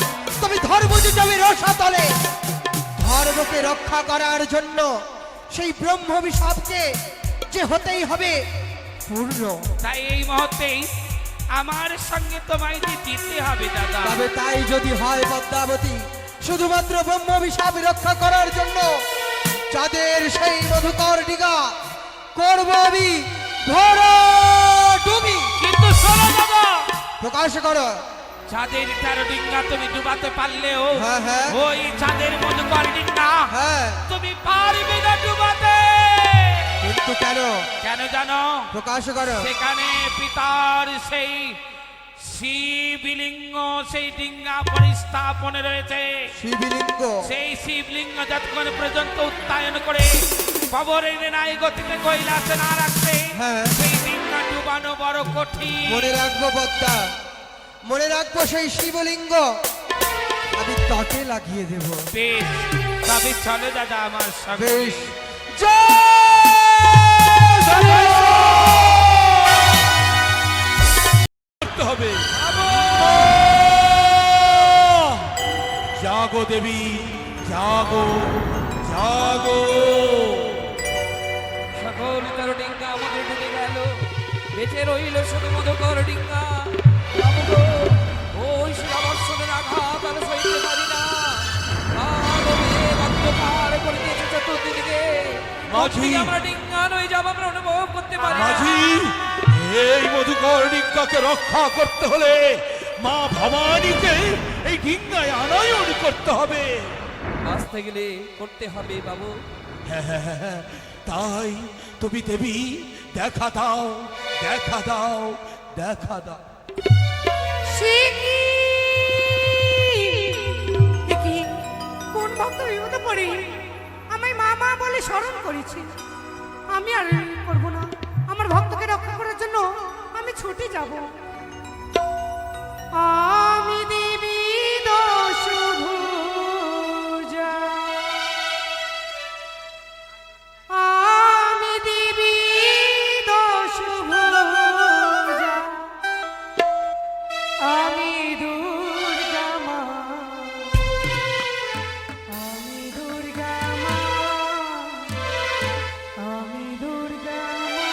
তবে ধর্ম যে যাবে রসাতলে। ধর্মকে রক্ষা করার জন্য সেই ব্রহ্ম অভিশাপকে যে হতেই হবে পূর্ণ। তাই এই মুহূর্তেই আমার সঙ্গে তোমায় যে যেতে হবে দাদা। তবে তাই যদি হয় পদ্মাবতী, শুধুমাত্র ব্রহ্ম অভিশাপ রক্ষা করার জন্য চাঁদের সেই মধুকর ডিগা করবো আমি ভরা ডুবি। কিন্তু শোনো দাদা, প্রকাশ করো। চাঁদের 13 ডিঙ্গা তুমি ডুবাতে পারলেও হ্যাঁ, হ্যাঁ। ওই চাঁদের মধুকর ডিঙ্গা হ্যাঁ, তুমি পারবে না ডুবাতে। কিন্তু কেন? কেন জানো? প্রকাশ করো। সেখানে পিতার সেই শিবলিঙ্গ সেই ডিঙ্গা পরিস্থাপনে রয়েছে। শিবলিঙ্গ। সেই শিবলিঙ্গ যতক্ষণ পর্যন্ত উত্তায়ন করে কবরের নাই গতিতে কৈলাসে না রাখছে, হ্যাঁ। সেই ডিঙ্গা ডুবানো বড় কঠিন। মনে রাখবো পদ্মা, মনে রাখবো সেই শিবলিঙ্গ আমি তটে লাগিয়ে দেব। বেশ, তবে চলো দাদা আমার সঙ্গে। বেশ, জয় করতে হবে। জাগো দেবী, জাগো, জাগো। সকল তার ডিঙ্গা আমাদের ডুবে গেল, বেঁচে রইল শুধু মধুকর ডিঙ্গা। ওই শিলাবর্ষণের আঘাত আমি সইতে পারি না। কালো মেঘ অন্ধকার করে দিয়েছে চতুর্দিকে। মাঝি। কোত্থেকে আমরা ডিঙ্গা নই যাব আমরা অনুভব করতে পারি না। মাঝি, এই মধুকর ডিঙ্গাকে রক্ষা করতে হলে মা ভবানীকে এই ডিঙ্গায় আনয়ন করতে হবে। বাঁচতে গেলে করতে হবে বাবু। হ্যাঁ, তাই তুমি দেবী দেখা দাও, দেখা দাও, দেখা দাও। কোন ভক্ত বিপদে পড়ে আমায় মা মা বলে স্মরণ করেছি, আমি আর করব না। আমার ভক্তকে রক্ষা করার জন্য আমি ছুটে যাব। আমি দেবী দশভুজা, আমি দেবী দশভুজা, আমি দুর্গা মা, আমি দুর্গা মা, আমি দুর্গা মা।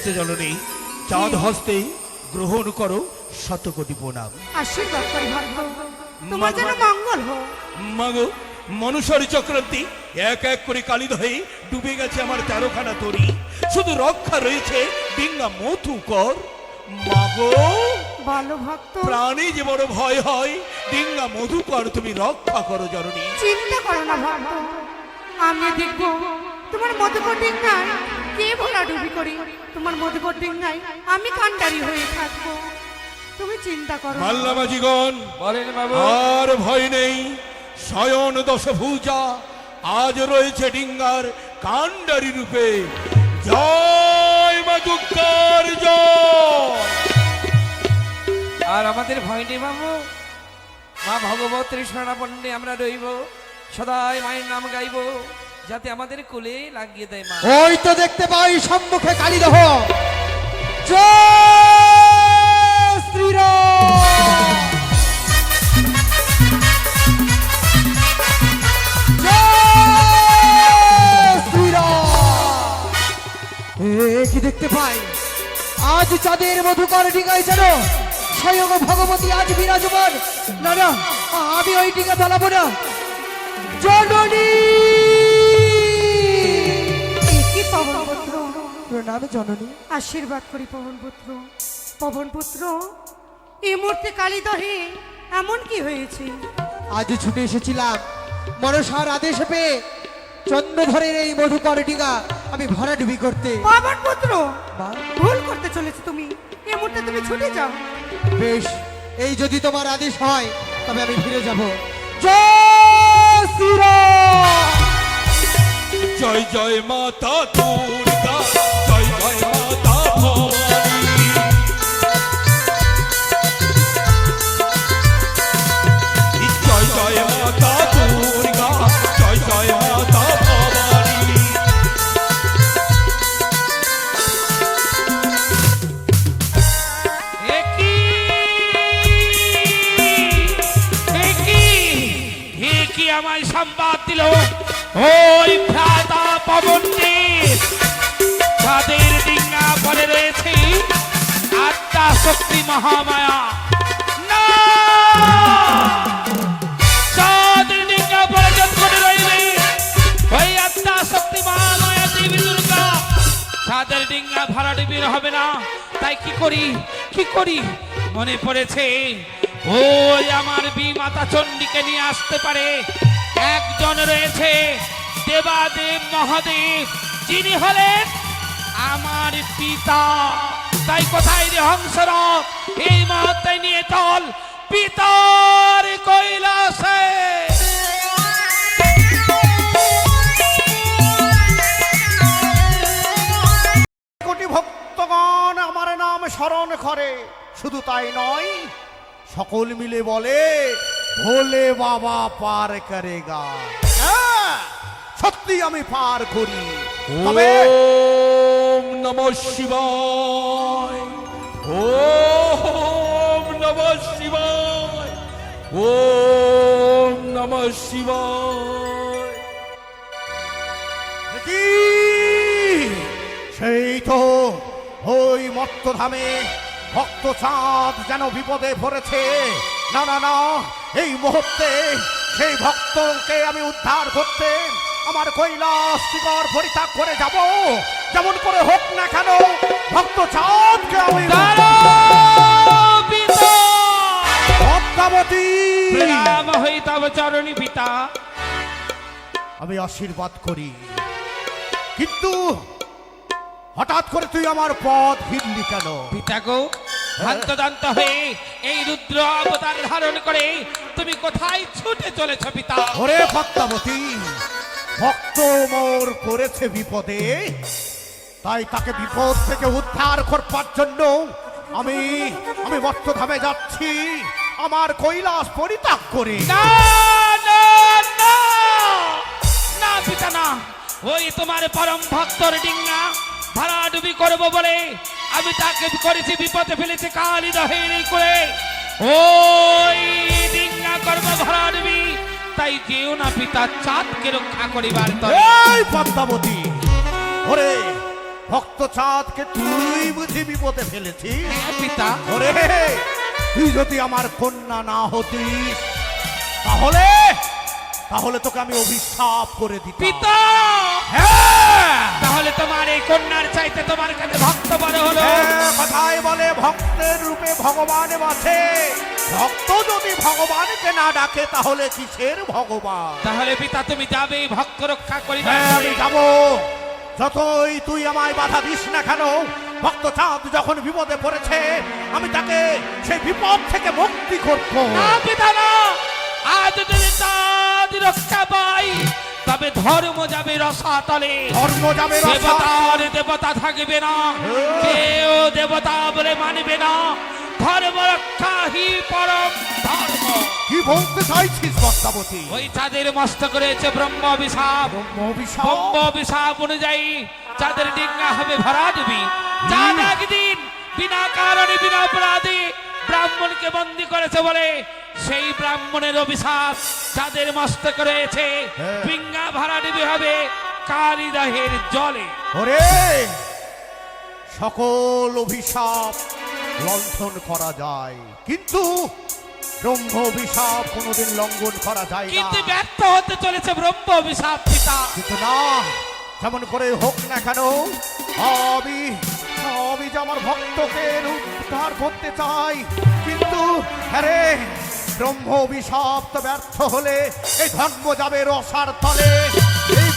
এসেছে জননী, চাঁদ হস্তে গ্রহণ করো শতকোটি প্রণাম। আশীর্বাদ করি ভাগ্য, তোমার যেন মঙ্গল হোক। মাগো, মনুষ্যর চক্রান্তি এক এক করে কালিদহে ডুবে গেছে আমার 13খানা তরি, শুধু রক্ষা রয়েছে ডিঙ্গা মধুকর। মাগো, ভালো ভক্ত, প্রাণী যে বড় ভয় হয়, ডিঙ্গা মধুকর তুমি রক্ষা করো জননী। চিন্তা করো না ভক্ত, আমি দেখবো তোমার মধুকর ডিঙ্গায় কে ভোলাডুবি করি। তোমার মধুকর ডিঙ্গায় আমি কান্ডারি হয়ে থাকবো, তুমি চিন্তা করো না। মাল্লামাজিগণ, বলেন বাবু। আর ভয় নেই, শয়ন দশভুজা আজ রয়েছে ডিঙ্গার কান্ডারি রূপে। জয় মা দুর্গার জয়। আর আমাদের ভয় নেই বাবু, মা ভগবতীর শরণাপন্নে আমরা রইব, সদাই মায়ের নাম গাইব, যাতে আমাদের কোলে লাগিয়ে দেয় মা। ওই তো দেখতে পাই সম্মুখে কালীদহ। জয় শ্রীরাম, জয় শ্রীরাম। কি দেখতে পাই, আজ চাঁদের মধুকর ডিঙায় যেন স্বয়ং ভগবতী আজ বিরাজমান। না না, আমি ওই ডিঙা চালাবো না। জননী, কি পবন পুত্র, প্রণাম জননী। আশীর্বাদ করি পবন পুত্র। পবন পুত্র, এই মুহূর্তে কালীদহে এমন কি হয়েছে? আজ ছুটে এসেছিলাম মনসার আদেশ পেয়ে চন্দ্রধরের এই মধুকর ডিঙা আমি ভরাডুবি করতে। পবন পুত্র, মা, ভুল করতে চলেছো তুমি, এই মুহূর্তে তুমি ছুটে যাও। বেশ, এই যদি তোমার আদেশ হয় তবে আমি ফিরে যাব। জয় শ্রীরাম, জয় জয় মাতা দুর্গা, জয় জয় মাতা ভবানী। জয় জয় মাতা দুর্গা, জয় জয় মাতা ভবানী। কি আমায় সংবাদ দিল ওই ভ্রাতা পবনদেব, যাদের ডিঙ্গা পরে রয়েছে আত্মা শক্তি মহামায়া। না, যাদের ডিঙ্গা পরে যখন রইবে ওই আত্মা শক্তি মহামায়া দেবী দুর্গা, তাদের ডিঙ্গা ভরাডুবির হবে না। তাই কি করি, কি করি, মনে পড়েছে ওই আমার বিমাতা চণ্ডীকে নিয়ে আসতে পারে একজন রয়েছে দেবাদেব মহাদেব, যিনি হলেন আমার পিতা। তাই কোথায় রে হংসরাজ, এই মুহূর্তে নিয়ে চল পিতার কৈলাসে। কোটি ভক্তগণ আমার নাম স্মরণ করে, শুধু তাই নয়, সকল মিলে বলে ভোলে বাবা পার করেগা। হ্যাঁ, সত্যি আমি পার করি। তবে ওম নমঃ শিবায়, ওম নমঃ শিবায়, ওম নমঃ শিবায়। কি সেই তো ওই মত্তধামে ভক্ত চাঁদ যেন বিপদে পড়েছে। না না না, এই মুহূর্তে সেই ভক্তকে আমি উদ্ধার করতে আমার কৈলাস শিখর পরিত্যাগ করে যাব। যেমন করে হোক না কেন ভক্ত চাঁদকে আমি পদ্মাবতী প্রণাম হই তব চরণী পিতা। আমি আশীর্বাদ করি, কিন্তু হঠাৎ করে তুই আমার পথ হিরলি কেন? পিতা গো, হন্তদন্ত হয়ে এই রুদ্র অবতার ধারণ করে তুমি কোথায় ছুটে চলেছ পিতা? ওরে পদ্মাবতী, ভক্ত মোর পড়েছে বিপদে, তাই তাকে বিপদ থেকে উদ্ধার করবার জন্য আমি আমি মত্তধামে যাচ্ছি আমার কৈলাস পরিত্যাগ করে। না না না না পিতা না, ওই তোমার পরম ভক্তর ডিঙ্গা ভরাডুবি করবো বলে আমি তাকে করেছি বিপদে ফেলেছি কালীদহের করে। ওই ডিঙ্গা করবো ভরাডুবি, তাই যেও না পিতা, চাঁদকে রক্ষা করিবার তরে। এই পদ্মাবতী, ওরে ভক্ত চাঁদকে তুই বুঝি বিপদে ফেলেছিস? পিতা ওরে, তুই যদি আমার কন্যা না হতিস তাহলে তাহলে তোকে আমি অভিশাপ করে দিতাম। পিতা হ্যাঁ, তাহলে তোমার এই কন্যার চাইতে তোমার কাছে ভক্ত বড় হলো। কথায় বলে ভক্তের রূপে ভগবান বাঁচে। ভক্ত যদি ভগবানকে না ডাকে তাহলে কিসের ভগবান? তাহলে পিতা তুমি যাবে ভক্ত রক্ষা করিবে। হ্যাঁ, আমি যাবো। যতই তুই আমায় বাধা দিস না কেন, ভক্ত চাঁদ যখন বিপদে পড়েছে আমি তাকে সেই বিপদ থেকে মুক্তি করব। না পিতা না, আজ যদি চাঁদ রক্ষা পাই তবে ধর্ম যাবে রসাতলে। ধর্ম যাবে রসাতলে। দেবতার দেবতা থাকবে না, কেউ দেবতা বলে মানবে না। ধর্ম রক্ষা হি পরম ধর্ম। কি বলতে চাইছিস পদ্মাবতী? ওই চাঁদের মস্ত করেছে ব্রহ্ম অভিশাপ। অভিশাপ? ব্রহ্ম অভিশাপ অনুযায়ী চাঁদের ডিঙ্গা হবে ভরা ডুবি। চাঁদ একদিন বিনা কারণে বিনা অপরাধে ব্রাহ্মণকে বন্দী করেছে বলে সেই ব্রাহ্মণের অভিশাপ চাঁদের মস্ত করেছে। ডিঙ্গা ভরা ডুবি হবে কালিদাহের জলে। ওরে, সকল অভিশাপ লঙ্ঘন করা যায়, কিন্তু ব্রহ্ম অভিশাপ কোনোদিন লঙ্ঘন করা যায় না। কিন্তু ব্যর্থ হতে চলেছে ব্রহ্ম অভিশাপ পিতা। কিন্তু না, যেমন করে হোক না কেন আমি আমি যে আমার ভক্তকে উদ্ধার করতে চাই, কিন্তু আরে ব্রহ্ম অভিশাপ তো ব্যর্থ হলে এই ধর্ম যাবে রসার তলে। এই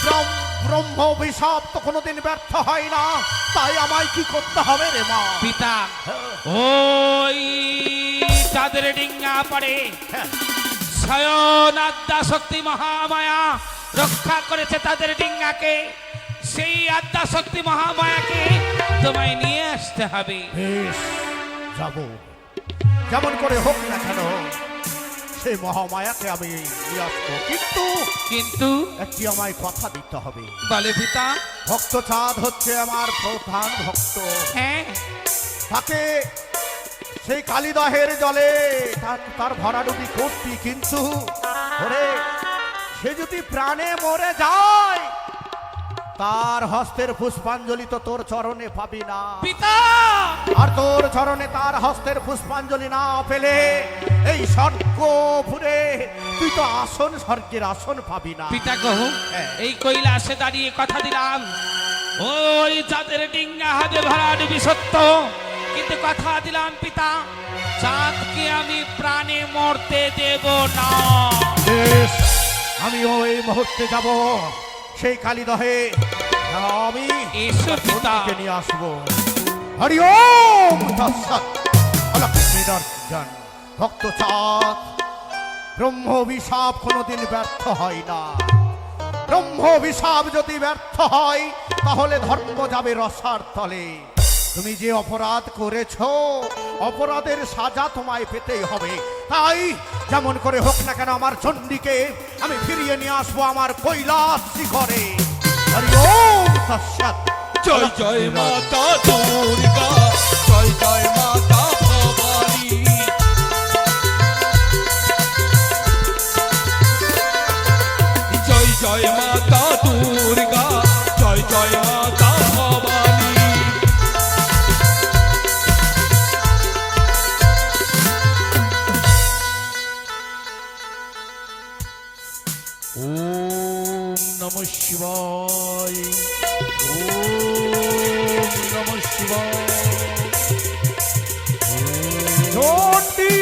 ব্রহ্ম অভিশাপ তো কোনোদিন ব্যর্থ হয় না, তাই আমায় কি করতে হবে রে মা? পিতা ওই চাঁদের ডিঙ্গা পড়ে স্বয়ং আদ্যা শক্তি মহামায়া রক্ষা করেছে তাদের ডিঙ্গাকে। সেই আদ্যা শক্তি মহামায়াকে তোমায় নিয়ে আসতে হবে। বেশ, যাব। যেমন করে হোক না কেন সেই মহামায়াকে আমি নিয়ে আসবো, কিন্তু কিন্তু একটি আমায় কথা দিতে হবে। বলে পিতা। ভক্ত চাঁদ হচ্ছে আমার প্রধান ভক্ত। হ্যাঁ, তাকে সেই কালিদাহের জলে তার ভরাডুবি করতি, কিন্তু ওরে, সে যদি প্রাণে মরে যায় তার হস্তের পুষ্পাঞ্জলি তো তোর চরণে পাবি না। পিতা আর তোর চরণে তার হস্তের পুষ্পাঞ্জলি না পেলে এই স্বর্গপুরে তুই তো আসন, স্বর্গের আসন পাবি না। পিতা কহ, এই কৈলাসে দাঁড়িয়ে কথা দিলাম ওই চাঁদের ডিঙ্গা হবে ভরা ডুবি সত্য, কিন্তু কথা দিলাম পিতা চাঁদকে আমি প্রাণে মরতে দেব না। বেশ, আমি ওই মুহূর্তে যাব সেই কালিদহে, আমি এসো পিতা। সত্যকে নিয়ে আসবো। হরি ওম তৎসৎ। অলক্ষ নিদর্শন। ভক্ত চাঁদ, ব্রহ্ম অভিশাপ কোনোদিন ব্যর্থ হয় না। ব্রহ্ম অভিশাপ যদি ব্যর্থ হয় তাহলে ধর্ম যাবে রসার তলে। তুমি যে অপরাধ করেছো, অপরাধের সাজা তোমায় পেতেই হবে। তাই যেমন করে হোক না কেন আমার চণ্ডীকে আমি ফিরিয়ে নিয়ে আসবো আমার কৈলাস শিখরে। হরি ওম তৎসৎ। জয় জয় মাতা দুর্গা, জয় জয় মাতা ভবানী। জয় জয় মাতা দুর্গা, জয় জয় মাতা ভবানী। ওম নমঃ শিবায়। ওম নমঃ শিবায়। চণ্ডী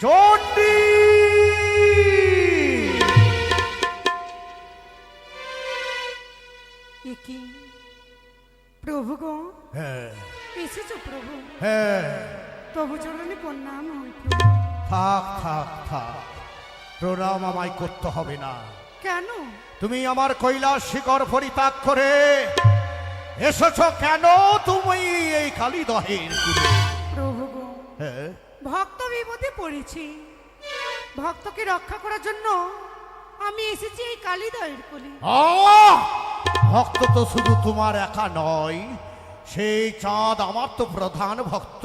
চণ্ডী কি প্রভু গো, হ্যাঁ এসেছো প্রভু? হ্যাঁ, তবু চরণে প্রণাম হয় প্রভু। থাক থাক থাক, প্রণাম আমায় করতে হবে না। কেন? তুমি আমার কৈলাস শিখর পরিত্যাগ করে এসেছো কেন তুমি এই কালিদহের কূলে? প্রভু গো, হ্যাঁ, ভক্ত বিপদে পড়েছি, ভক্তকে রক্ষা করার জন্য আমি এসেছি এই কালিদহের কোলে। ভক্ত তো শুধু তোমার একা নয়, সেই চাঁদ আমার তো প্রধান ভক্ত।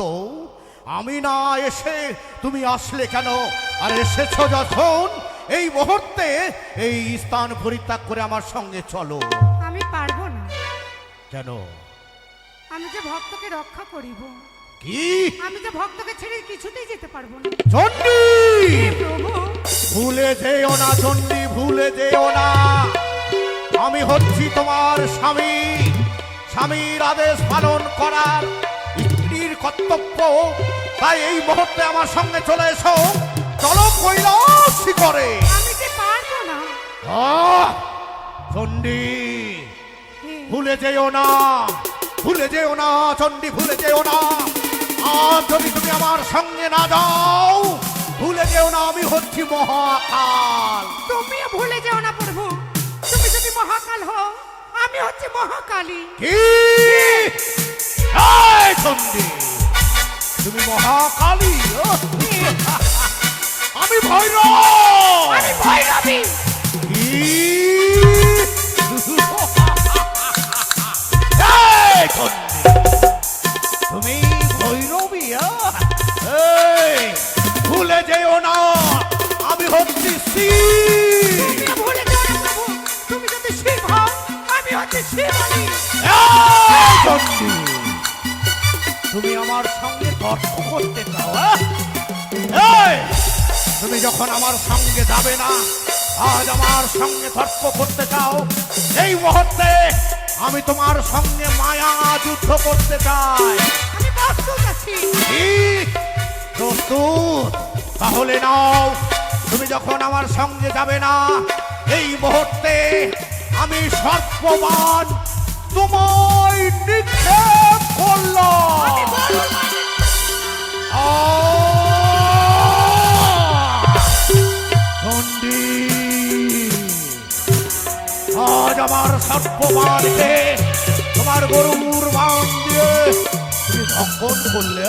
আমি না এসে তুমি আসলে কেন? আর এসেছো যখন এই মুহূর্তে এই স্থান পরিত্যাগ করে আমার সঙ্গে চলো। আমি পারবো না। কেন? আমি যে ভক্তকে রক্ষা করিব, কি? আমি যে ভক্তকে ছেড়ে কিছুতেই যেতে পারবো না। চণ্ডী, হে প্রভু, ভুলে যেও না চণ্ডী, ভুলে যেও না, আমি হচ্ছি তোমার স্বামী। স্বামীর আদেশ পালন করার স্ত্রীর কর্তব্য। তাই এই মুহূর্তে আমার সঙ্গে চলে এসো। চলো কৈলাস করে। আমি যে পারবো না। চণ্ডী, হে, ভুলে যেও না, ভুলে যেও না চণ্ডী, ভুলে যেও না। আর যদি তুমি আমার সঙ্গে না যাও, ভুলে যেও না আমি হচ্ছি মহাকাল। তুমিও ভুলে যাও না প্রভু, তুমি যদি মহাকাল হও, আমি হচ্ছে মহাকালী। কি? এই চণ্ডী, তুমি মহাকালী? আমি ভৈরব। আমি ভৈরবী। কি? এই চণ্ডী, তুমি ভৈরবী? এই, ভুলে যেও না আমি হচ্ছি শিব। তুমিও ভুলে যাও না প্রভু, তুমি যদি শিব হও, আমি হচ্ছে শিবানী। এই চণ্ডী, তুমি আমার সঙ্গে তর্ক করতে চাও? এই, তুমি যখন আমার সঙ্গে যাবে না, আজ আমার সঙ্গে তর্ক করতে চাও, এই মুহূর্তে আমি তোমার সঙ্গে মায়া যুদ্ধ করতে চাই। আমি প্রস্তুত আছি। কি? প্রস্তুত? তাহলে নাও। তুমি যখন আমার সঙ্গে যাবে না, এই মুহূর্তে আমি সর্পবাণ তোমায় নিক্ষেপ করলাম। আমি বলুন মানে, চণ্ডী, আজ আমার সর্পবাণকে তোমার গরুর বাণ দিয়ে তুমি ভক্ষণ করলে।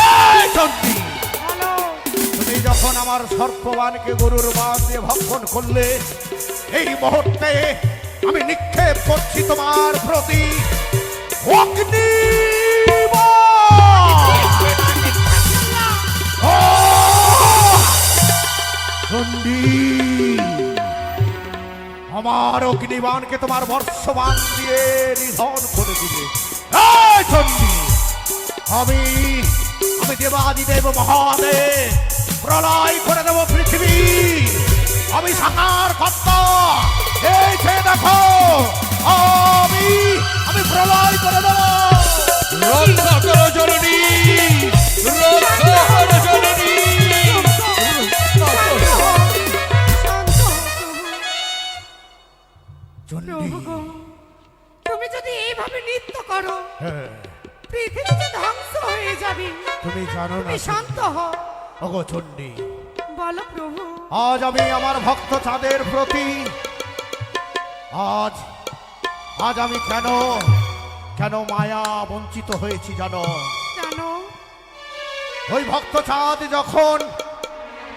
এই চণ্ডী, বলো। তুমি যখন আমার সর্পবাণকে গরুর বাণ দিয়ে ভক্ষণ করলে, এই মুহূর্তে আমি নিক্ষেপ করছি তোমার প্রতি অগ্নি চণ্ডী। আমার অগ্নিবাণকে তোমার বর্ষবাণ দিয়ে নিধন করে দিবে। এই চণ্ডী, আমি দেবাদিদেব মহাদেব, প্রলয় করে দেব পৃথিবী। আমি সাকার কর্তা। এই যে দেখো, আমি প্রলয় করে দেব। রক্ষা করো জননী, রক্ষা করো জননী। শান্ত হও, চণ্ডী, প্রভু গো, তুমি যদি এইভাবে নৃত্য করো, হ্যাঁ, পৃথিবী যে ধ্বংস হয়ে যাবে। তুমি জানো না। তুমি শান্ত হও। ওগো চণ্ডী, বলো প্রভু। আজ আমি আমার ভক্ত চাঁদের প্রতি আজ আমি কেন মায়া বঞ্চিত হয়েছি জানো? জানো? ওই ভক্ত চাঁদ যখন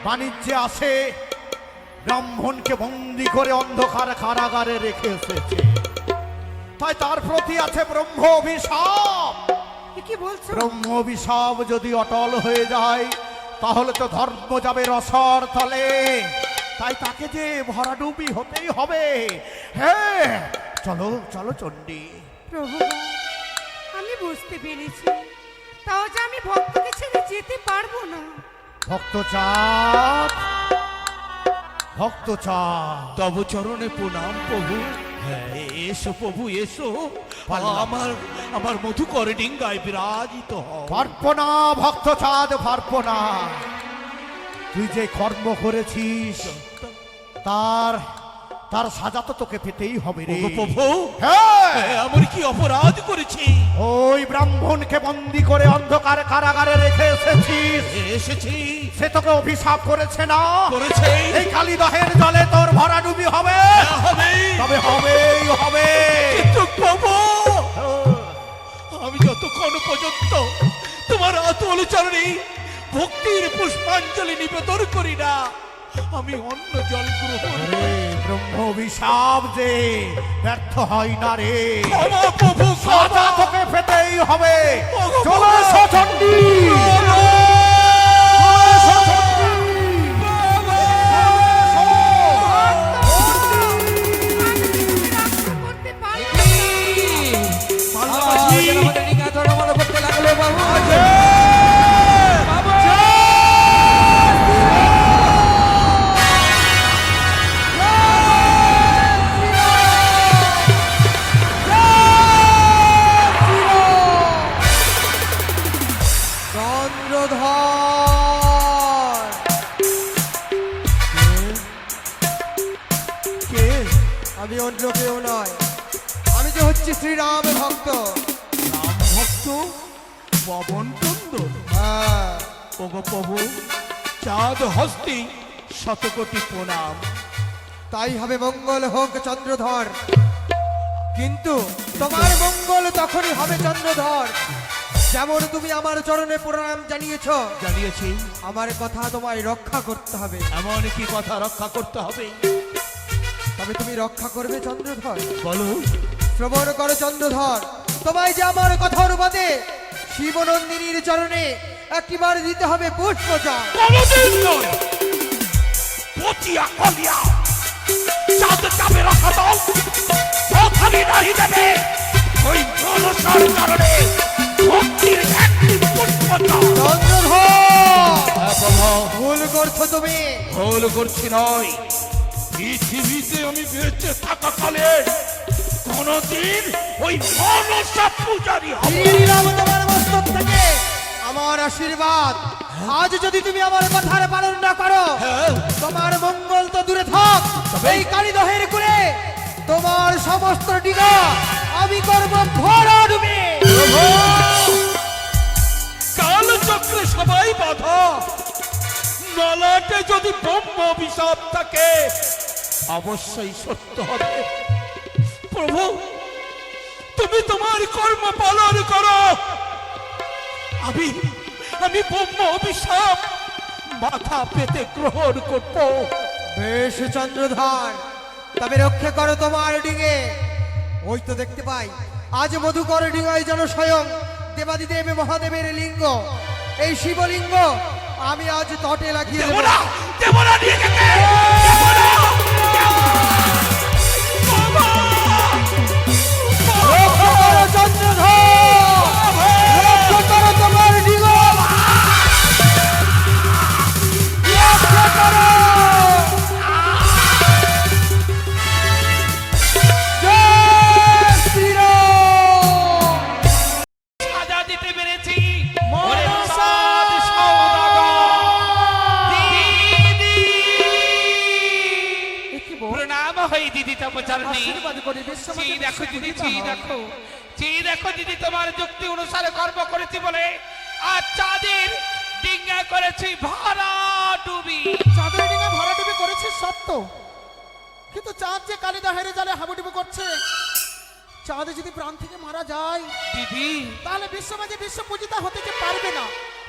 বাণিজ্যে আসে, ব্রাহ্মণকে বন্দি করে অন্ধকার কারাগারে রেখে এসেছে। তাই তার প্রতি আছে ব্রহ্ম অভিশাপ। এ কি বলছো? ব্রহ্ম অভিশাপ যদি অটল হয়ে যায়, তাহলে তো ধর্ম যাবে রসর তলে। তাই তাকে যে ভরাডুবি হতেই হবে। হ্যাঁ, চলো চলো চণ্ডী। প্রভু গো, আমি বুঝতে পেরেছি, তাও যে আমি ভক্তকে ছেড়ে যেতে পারবো না। ভক্ত চাঁদ, তব চরণে প্রণাম প্রভু। হ্যাঁ, এসো প্রভু এসো। পারলাম। আমার মধুকর ডিঙ্গায় বিরাজিত হও। পারবো না ভক্ত চাঁদ, পারবো না। তুই যে কর্ম করেছিস তার সাজা তো তোকে পেতেই হবে রে। ওগো প্রভু, হ্যাঁ, আমি কি অপরাধ করেছি? ওই ব্রাহ্মণকে বন্দি করে অন্ধকার কারাগারে রেখে এসেছিস। এসেছি, সে তোকে অভিশাপ করেছে না? করেছে। এই কালীদহের জলে তোর ভরাডুবি হবে। হ্যাঁ, হবে। তবে হবেই হবে। কিন্তু প্রভু, আমি যতক্ষণ পর্যন্ত তোমার আতুল চরণে ভক্তির পুষ্পাঞ্জলি নিবেদন করি না, আমি অন্য জল গ্রহণ আরে, ব্রহ্ম অভিশাপ যে ব্যর্থ হয় না রে। ক্ষমা প্রভু, সাজা ক্ষমা। তোকে পেতেই হবে। ওগো চলে বাবা। এসো চণ্ডী। চলে এসো চণ্ডী। আমি অন্য কেউ নয়, আমি যে হচ্ছি শ্রীরাম ভক্ত। রাম ভক্ত পবন টুন্ডন। হ্যাঁ, ওগো প্রভু, চাঁদ হস্তি শতকোটি প্রণাম। তাই হবে মঙ্গল হোক চন্দ্রধর, কিন্তু তোমার মঙ্গল তখনই হবে চন্দ্রধর যেমন তুমি আমার চরণে প্রণাম জানিয়েছো। জানিয়েছি। আমার কথা তোমায় রক্ষা করতে হবে। এমন কি কথা রক্ষা করতে হবে? তবে তুমি রক্ষা করবে চন্দ্রধর? বলো। শ্রবণ করো চন্দ্রধর, তোমায় যে আমার কথা অনুবাদে শিবনন্দিনীর চরণে একটিবার দিতে হবে পুষ্পজল। কোনদিন নয়। পচিয়া কলিয়া চাঁদ চাপে রাখা দাও, ওখানে নাহি দেবে ওই মনসার চরণে ভক্তির একটি পুষ্পজল। চন্দ্রধর, ভুল করছো তুমি। ভুল করছি নয়, পৃথিবীতে আমি বেঁচে থাকাকালে কোনদিন ওই মনসা পূজারি হবে। ফিরিয়ে নিলাম তোমার মস্তক থেকে আমার আশীর্বাদ। আজ যদি তুমি আমার কথার পালন না করো, তোমার মঙ্গল তো দূরে থাক, এই কালীদহের কুলে তোমার সমস্ত ডিগা আমি করব ভরা ডুবে। কাল চক্রে সবাই বাধা, নলাটে যদি ব্রহ্ম অভিশাপ থাকে অবশ্যই সত্য হবে। প্রভু, তুমি তোমার কর্ম পালন করো, আমি ব্রহ্ম অভিশাপ মাথা পেতে গ্রহণ করব। বেশ চন্দ্রধর, তবে রক্ষা করো তোমার ডিঙে। ওই তো দেখতে পাই আজ মধুকর ডিঙায় যেন স্বয়ং দেবাদিদেব মহাদেবের লিঙ্গ, এই শিবলিঙ্গ আমি আজ তটে লাগিয়ে দেব। দেবরা, দেবরা নিয়ে গেছে, দেবরা! বাবা! রক্ষা করো চন্দ্রধর, রক্ষা করো তোমার ডিঙ, রক্ষা করো। জয় শ্রীরাম। সাজা দিতে পেরেছি ওরে চাঁদ সওদাগর। দিদি প্রণাম হয় দিদি তপচারণী। চেয়ে দেখো দিদি, চেয়ে দেখো, চেয়ে দেখো দিদি, তোমার যুক্তি অনুসারে কর্ম করেছি বলে আর চাঁদের ডিঙ্গা করেছি ভরা ডুবি। চাঁদের ডিঙে ভরাডুবি করেছে সত্য, কিন্তু চাঁদ যে কালীদহের জালে হাবুডুবু করছে, চাঁদ যদি প্রাণ থেকে মারা যায় দিদি, তাহলে বিশ্বমাঝে বিশ্ব পূজিতা হতে যে পারবে না।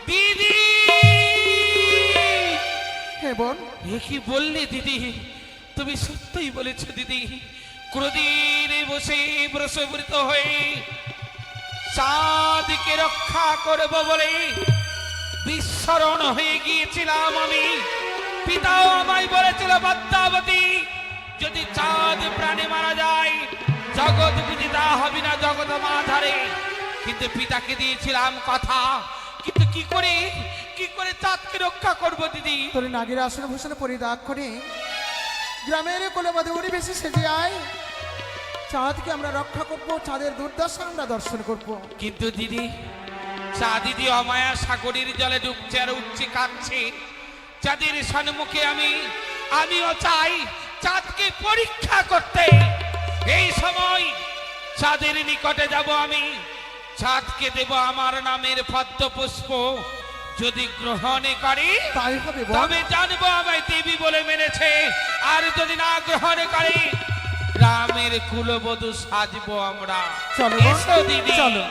দিদি, হে বোন, এ কি বললে দিদি? তুমি সত্যই বলেছ দিদি। ক্রোধীর বসে ব্রসবৃত হয়ে চাঁদকে রক্ষা করব বলে বিস্মরণ হয়ে গিয়েছিলাম আমি। পিতাও আমায় বলেছিল পদ্মাবতী, যদি চাঁদ প্রাণে মারা যায় জগৎ পূজিতা হবে না, জগৎ মা ধারে। কিন্তু পিতাকে দিয়েছিলাম কথা, কিন্তু কি করে চাঁদকে রক্ষা করব দিদি? তোর নাগের আসন ভূষণ পরিত্যাগ করে গ্রামের কোলে মধ্যে বেশি সেজে আয়, চাঁদকে আমরা রক্ষা করব, চাঁদের দুর্দশা আমরা দর্শন করব। কিন্তু দিদি, চা দিদি অমায়া সাগরের জলে ডুবছে আর উঠছে কাঁদছে। চাঁদের সম্মুখে আমিও চাই চাঁদকে পরীক্ষা করতে। এই সময় চাঁদের নিকটে যাব আমি, চাঁদকে দেব আমার নামের পদ্ম পুষ্প। যদি গ্রহণে করে তাই হবে বোন। তবে জানবো আমায় দেবী বলে মেনেছে, আর যদি না গ্রহণে করে রামের কুলবধূ সাজবো আমরা। চলো বোন, এসো দিদি, চলো।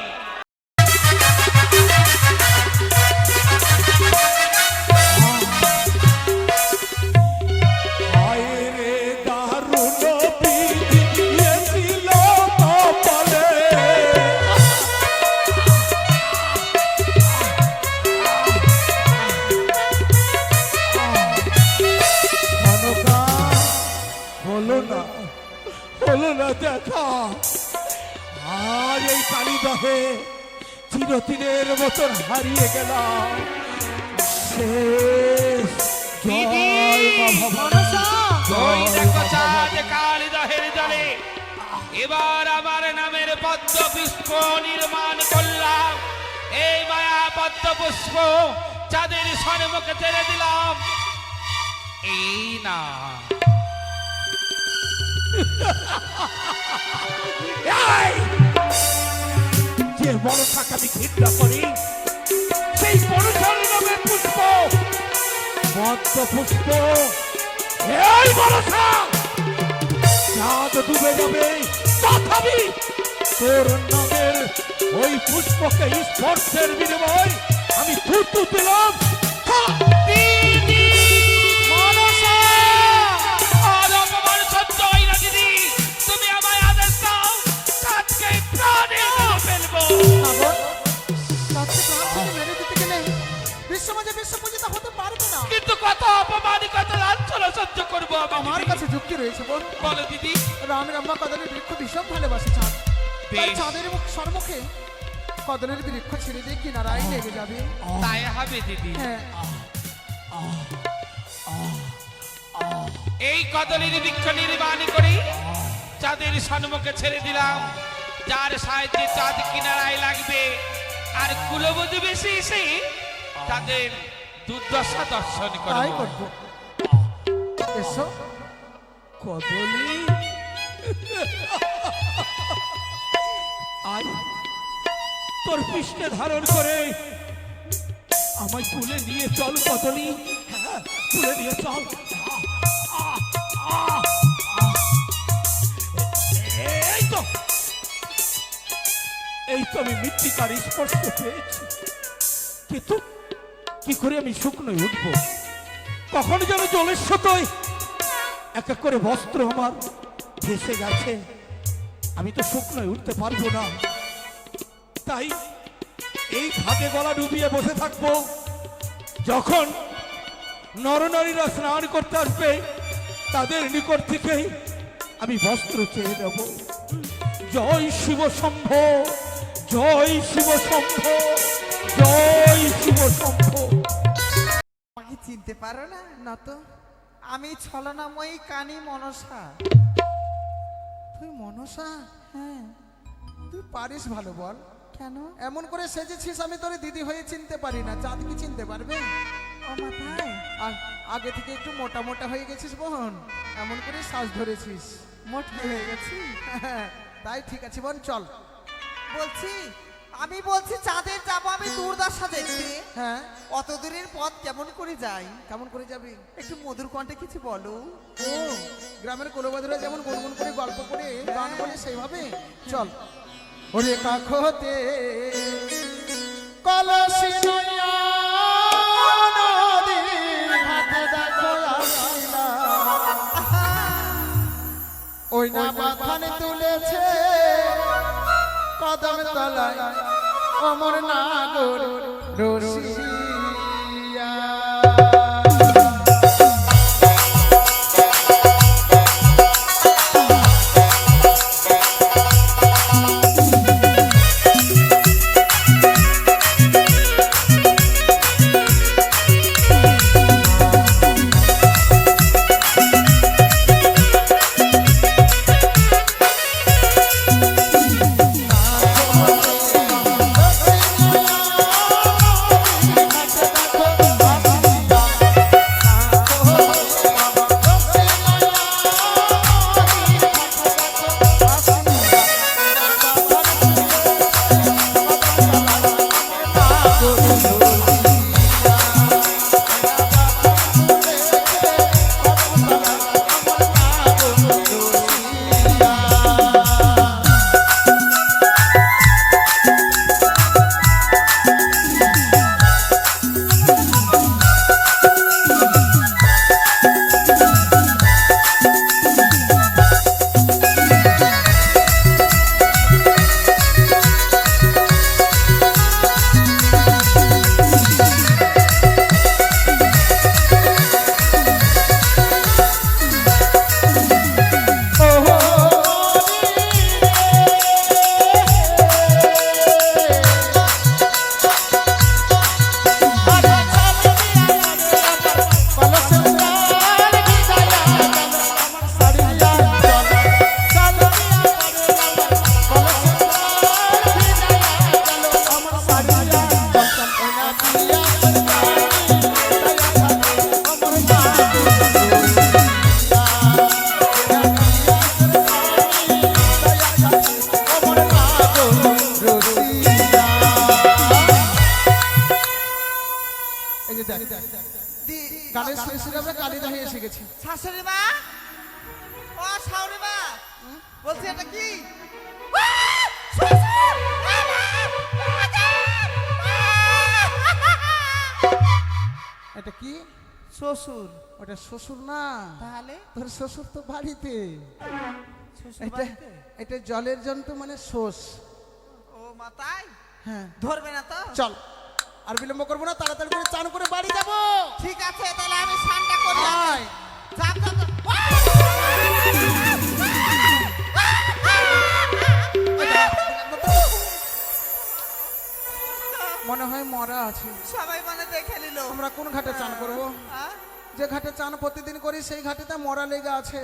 আয়রে দারুণ বিধি দিয়েছিল কপালে, খনকা হলো না দেখা। আর এই কালীদহে চিরদিনের মতন হারিয়ে গেলাম। শেষ। দিদি! জয় মা ভবানী। ওই দেখো চাঁদ কালীদহের জলে এবার আমার নামের পদ্ম পুষ্প নির্মাণ করলাম। এই মায়া পদ্ম পুষ্প চাঁদের সম্মুখে ছেড়ে দিলাম। এই না এই! যে মনসাকে আমি ঘৃণা করি সেই মনসার নামে পুষ্প পদ্ম পুষ্প। এই মনসা চাঁদ ডুবে যাবে তথাপি তোর নামের ওই পুষ্পকে স্পর্শের বিনিময় আমি থুতু দিলাম। মনসা! আর অপমান সহ্য হয় না দিদি। তুমি আমায় আদেশ দাও, চাঁদকে প্রাণে মেরে ফেলবো। চাঁদকে প্রাণ থেকে মেরে দিতে গেলে বিশ্বমাঝে বিশ্বপূজিত হতে পারবে না। কিন্তু কত অপমান, কত লাঞ্ছনা সহ্য করবো আমি আমার দিদি? কাছে যুক্তি রয়েছে বোন। বলো দিদি। রাম রাম্মা কদলের বৃক্ষ ভীষণ ভালোবাসে চাঁদ। তাই বেশ। চাঁদের সম্মুখে কদলের বৃক্ষ ছেড়ে দিয়ে কিনারায় লেগে যাবে। তাই হবে দিদি। হ্যাঁ, এই কদলের বৃক্ষ নির্মাণ করি চাঁদের সম্মুখে ছেড়ে দিলাম, যার সাহায্যে চাঁদ কিনারায় লাগবে আর কুলবধূ বেশি এসে তাদের দুর্দশা দর্শন তাই করব। করবো। এসো কদলি আয় তোর পৃষ্ঠে ধারণ করে আমায় তুলে নিয়ে চল কদলি। হ্যাঁ, তুলে নিয়ে চল। এই তো এই তো আমি মৃত্তিকার স্পর্শ পেয়েছি, কিন্তু কি করে আমি শুকনো উঠবো? কখন যেন জলের সাথে এক এক করে বস্ত্র আমার ভেসে গেছে, আমি তো শুকনো উঠতে পারবো না। তাই এই ঘাটে গলা ডুবিয়ে বসে থাকবো, যখন নরনারীরা স্নান করতে আসবে তাদের নিকট থেকে আমি বস্ত্র চেয়ে দেব। জয় শিব শম্ভ, জয় শিব শম্ভ, জয় শিব শম্ভ। আমাকে চিনতে পারো না? না তো। আমি ছলনাময়ী কানী মনসা। তুই মনসা? হ্যাঁ, তুই পারিস ভালো বল। কেন? এমন করে সেজেছিস আমি তোর দিদি হয়ে চিনতে পারি না। চাঁদ কি চিনতে পারবে? ও মাথায় আর আগে থেকে একটু মোটা মোটা হয়ে গেছিস বোন, এমন করে শ্বাস ধরেছিস। মোটা হয়ে গেছি। তাই ঠিক আছে বোন, চল। আমি বলছি চাঁদের যাবো আমি দুর্দশা দেখতে। হ্যাঁ, অত দূরের পথ কেমন করে যাই? কেমন করে যাবি? একটু মধুর কণ্ঠে কিছু বলো। ও গ্রামের কোলবাদুরা যেমন গুনগুন করে গল্প করে গান বলে সেইভাবে চল। ওরে কাখতে কলসি নইয়া নদীর ঘাটে দেখো আসিলা, ওই না বাথান তুলেছে কদম তলায় অমর নাগর রসিয়া। শাশুড়ি মা, ও শাশুড়ি মা, বলছি এটা কি? এটা কি? শ্বশুর। ওটা শ্বশুর না, তাহলে তোর শ্বশুর তো বাড়িতে। শ্বশুর এটা বাড়িতে? এটা জলের জন্তু মানে শোষ। ও মা তাই? হ্যাঁ ধরবে না তো? চল, আর বিলম্ব করবো না, তাড়াতাড়ি করে চান করে বাড়ি যাবো। ঠিক আছে, তাহলে আমি স্নানটা করি। আয়। যাক, যাক, যাক। মনে হয় মরা আছে। সবাই মানে দেখে নিল। আমরা কোন ঘাটে চান করবো? হ্যাঁ? যে ঘাটে চান প্রতিদিন করি সেই ঘাটেতে মরা লেগে আছে।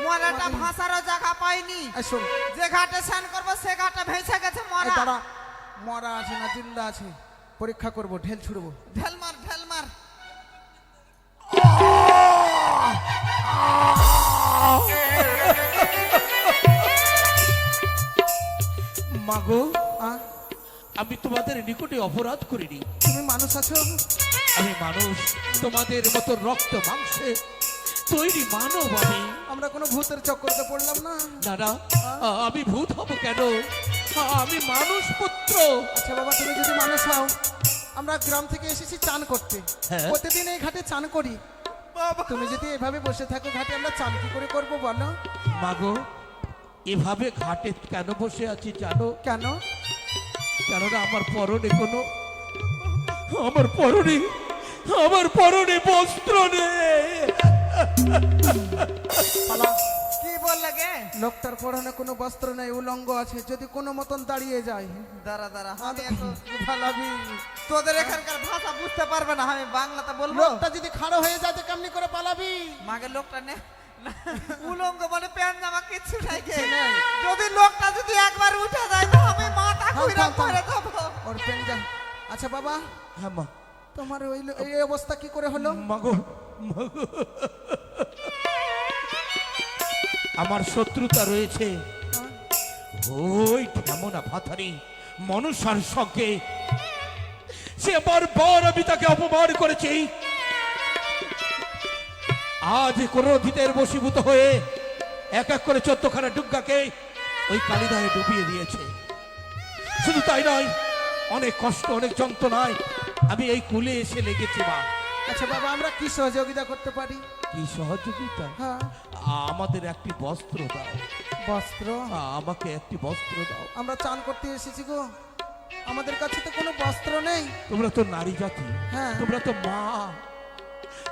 মরাটা ভাসারও জায়গা পাইনি। এই শোন, যে ঘাটে স্নান করবো সে ঘাটে ভেসে গেছে এই মরা। দাঁড়া, মরা আছে না জিন্দা আছে পরীক্ষা করবো, ঢেল ছুড়বো। ঢেল মার, ঢেল মার। মাগো, আহ, আমি তোমাদের নিকটে অপরাধ করিনি। তুমি মানুষ আছো? আমি মানুষ, তোমাদের মতো রক্ত মাংসে তৈরি মানব আমি। আমরা কোনো ভূতের চক্করতে পড়লাম না? না না, আমি ভূত হব কেন? আমি মানুষ পুত্র। আচ্ছা বাবা, তুমি যদি মানুষ হও, আমরা গ্রাম থেকে এসেছি চান করতে। হ্যাঁ। প্রতিদিন এই ঘাটে চান করি। তুমি যদি এভাবে বসে থাকো ঘাটে, আমরা চান কি করে করবো বলো? মাগো, এভাবে ঘাটে কেন বসে আছি জানো? কেন? কেননা আমার পরনে আমার পরনে বস্ত্র নেই। পালা। কি বললে গে? লোকটার পরনে কোনো বস্ত্র নেই, উলঙ্গ আছে। যদি কোনো মতন দাঁড়িয়ে যায়, দাঁড়া দাঁড়া, আমি একটু ভালাবি। তোদের এখানকার ভাষা বুঝতে পারবে না, আমি বাংলাতে বলবো। লোকটা যদি খাড়ো হয়ে যায় তো কেমনি করে পালাবি? মাকে লোকটা নে না, উলঙ্গ বলে প্যান্ট জামা কিচ্ছু নাই গে। কিছু নাই। যদি লোকটা যদি একবার উঠে যায় তো আমি মাথা থাম, খুইরা থাম, থাম। পড়ে যাবো। ওর পেন যা। আচ্ছা বাবা, হ্যাঁ মা। তোমার এই অবস্থা কি করে হলো? মাগো, আমার শত্রুতা রয়েছে ওই ঢেমনা ভাতারি মনুষ্যার সঙ্গে। সে বারবার আমি তাকে অপমান করেছি। আজ ক্রোধিতের বশীভূত হয়ে এক এক করে 14খানা ডুগ্গাকে ওই কালিদাহে ডুবিয়ে দিয়েছে। শুধু তাই নয়, অনেক কষ্ট, অনেক যন্ত্রণায় আমি এই কুলে এসে লেগেছি মা। আচ্ছা বাবা, আমরা কি সহযোগিতা করতে পারি? কি সহযোগিতা? হ্যাঁ, আমাদের একটি বস্ত্র দাও। বস্ত্র? আমাকে একটি বস্ত্র দাও। আমরা চান করতে এসেছি গো, আমাদের কাছে তো কোনো বস্ত্র নেই। তোমরা তো নারী জাতি, হ্যাঁ। তোমরা তো মা,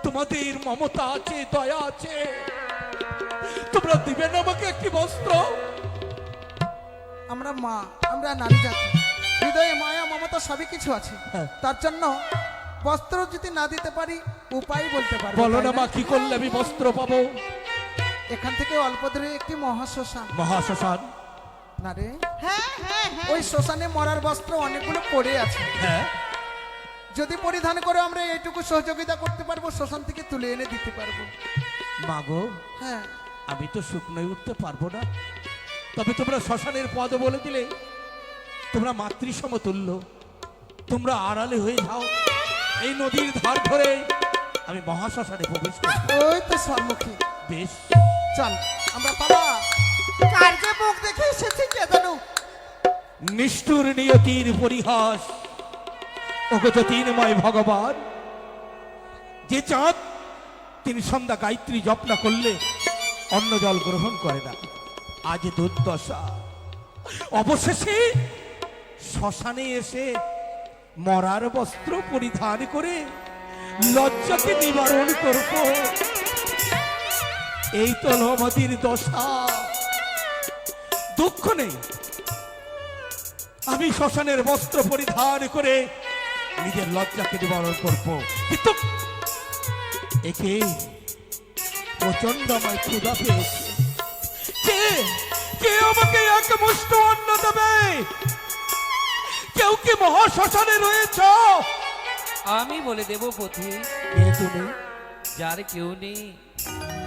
তোমাদের মমতা আছে, দয়া আছে, তোমরা দিবে না আমাকে একটি বস্ত্র? আমরা মা, আমরা নারী জাতি, হৃদয়ে মায়া মমতা সবই কিছু আছে। হ্যাঁ। তার জন্য বস্ত্র যদি না দিতে পারি উপায় বলতে পারবো। বলো তাই না না? মা, কি করলে আমি বস্ত্র পাবো? এখান থেকে অল্প দূরে একটি মহাশ্মশান। মহাশ্মশান? না রে, হ্যাঁ হ্যাঁ হ্যাঁ, ওই শ্মশানে মরার বস্ত্র অনেকগুলো পড়ে আছে। হ্যাঁ। যদি পরিধান করে আমরা এইটুকু সহযোগিতা করতে পারবো, শ্মশান থেকে তুলে এনে দিতে পারবো। মাগো, হ্যাঁ, আমি তো শুকনোয় উঠতে পারবো না, তবে তোমরা শ্মশানের পদ বলে দিলে তোমরা মাতৃ সমতুল্য, তোমরা আড়ালে হয়ে যাও। এই নদীর ধার ধরে আমি মহাশ্মশানে প্রবেশ করব। ওই তো সম্মুখী। বেশ, চল আমরা পালা। কার যে মুখ দেখে এসেছি কে জানো? নিষ্ঠুর নিয়তির পরিহাস। ওগো জ্যোতির্ময় ভগবান, যে চাঁদ তিনি সন্ধ্যা গায়ত্রী জপ না করলে অন্ন জল গ্রহণ করে না, আজ দুর্দশা। অবশেষে শ্মশানে এসে মরার বস্ত্র পরিধান করে লজ্জাকে নিবারণ করব। এই তো আমাদের দশা। দুঃখ নেই, আমি শ্মশানের বস্ত্র পরিধান করে নিজের লজ্জাকে নিবারণ করব। কিন্তু একে প্রচন্ড আমায় ক্ষুধা পেয়েছে। কে আমাকে এক মুষ্ঠ অন্ন দেবে? কেউ কি মহাশ্মশানে রয়েছ? আমি বলে দেব পথি, কে তুমি? যার কেউ নেই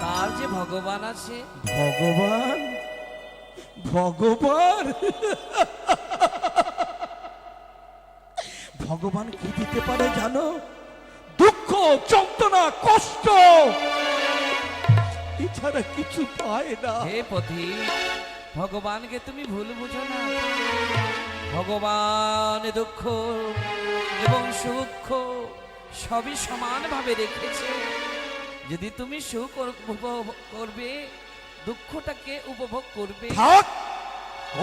তার যে ভগবান আছে। ভগবান? ভগবান? ভগবান কি দিতে পারে জানো? দুঃখ, যন্ত্রণা, কষ্ট, ছাড়া কিছু পায় না। হে পথিক, ভগবানকে তুমি ভুল বুঝো না। ভগবান দুঃখ এবং সুখ সবই সমানভাবে রেখেছে। যদি তুমি সুখ উপভোগ করবে, দুঃখটাকে উপভোগ করবে। থাক,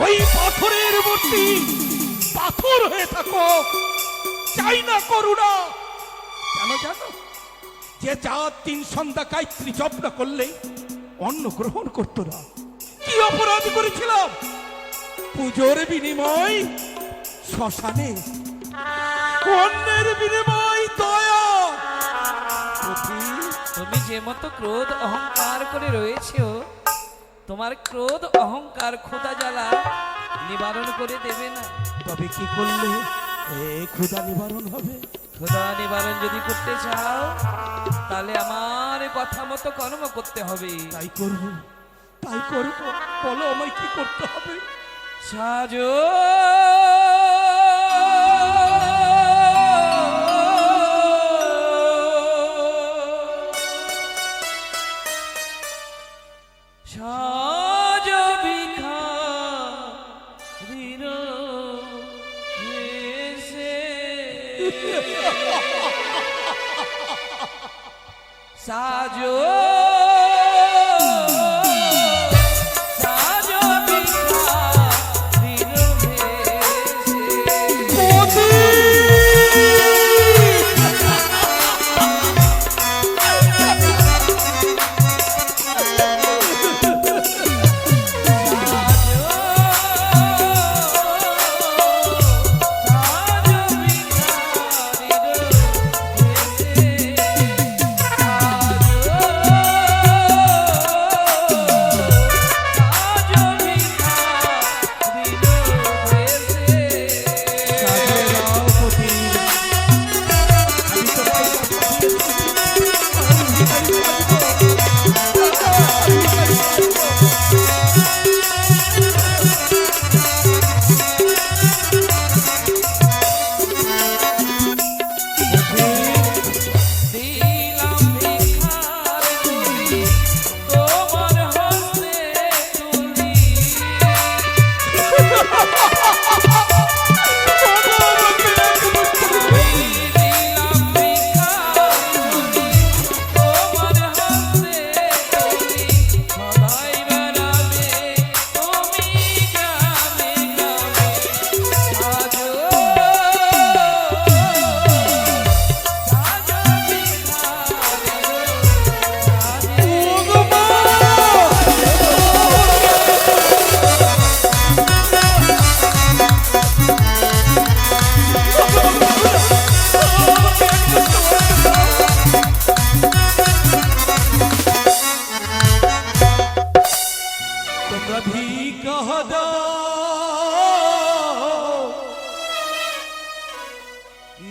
ওই পাথরের মূর্তি পাথর হয়ে থাকো, চাই না করুণা। কেন জানো? যে যা 3 সন্ধ্যা গায়ত্রী জপ না করলে অন্ন গ্রহণ করতো না। কি অপরাধ করেছিলাম? পুজোর বিনিময় শ্মশানে, অন্যের বিনিময় দয়া। তুমি যে মতো ক্রোধ অহংকার করে রয়েছো, তোমার ক্রোধ অহংকার ক্ষুধা জ্বালা নিবারণ করে দেবে না। তবে কি করলে ক্ষুধা নিবারণ হবে? ক্ষুধা নিবারণ যদি করতে চাও, তাহলে আমার কথা মতো কর্ম করতে হবে। তাই করব, তাই করব। বলো আমায় কি করতে হবে? সাজো সাজো ভিখারির বেশে, সাজো সাজো ভিখারির বেশে।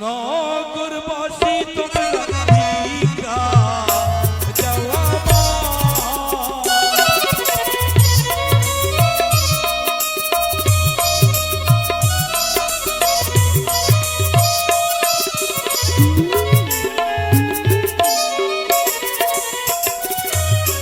No.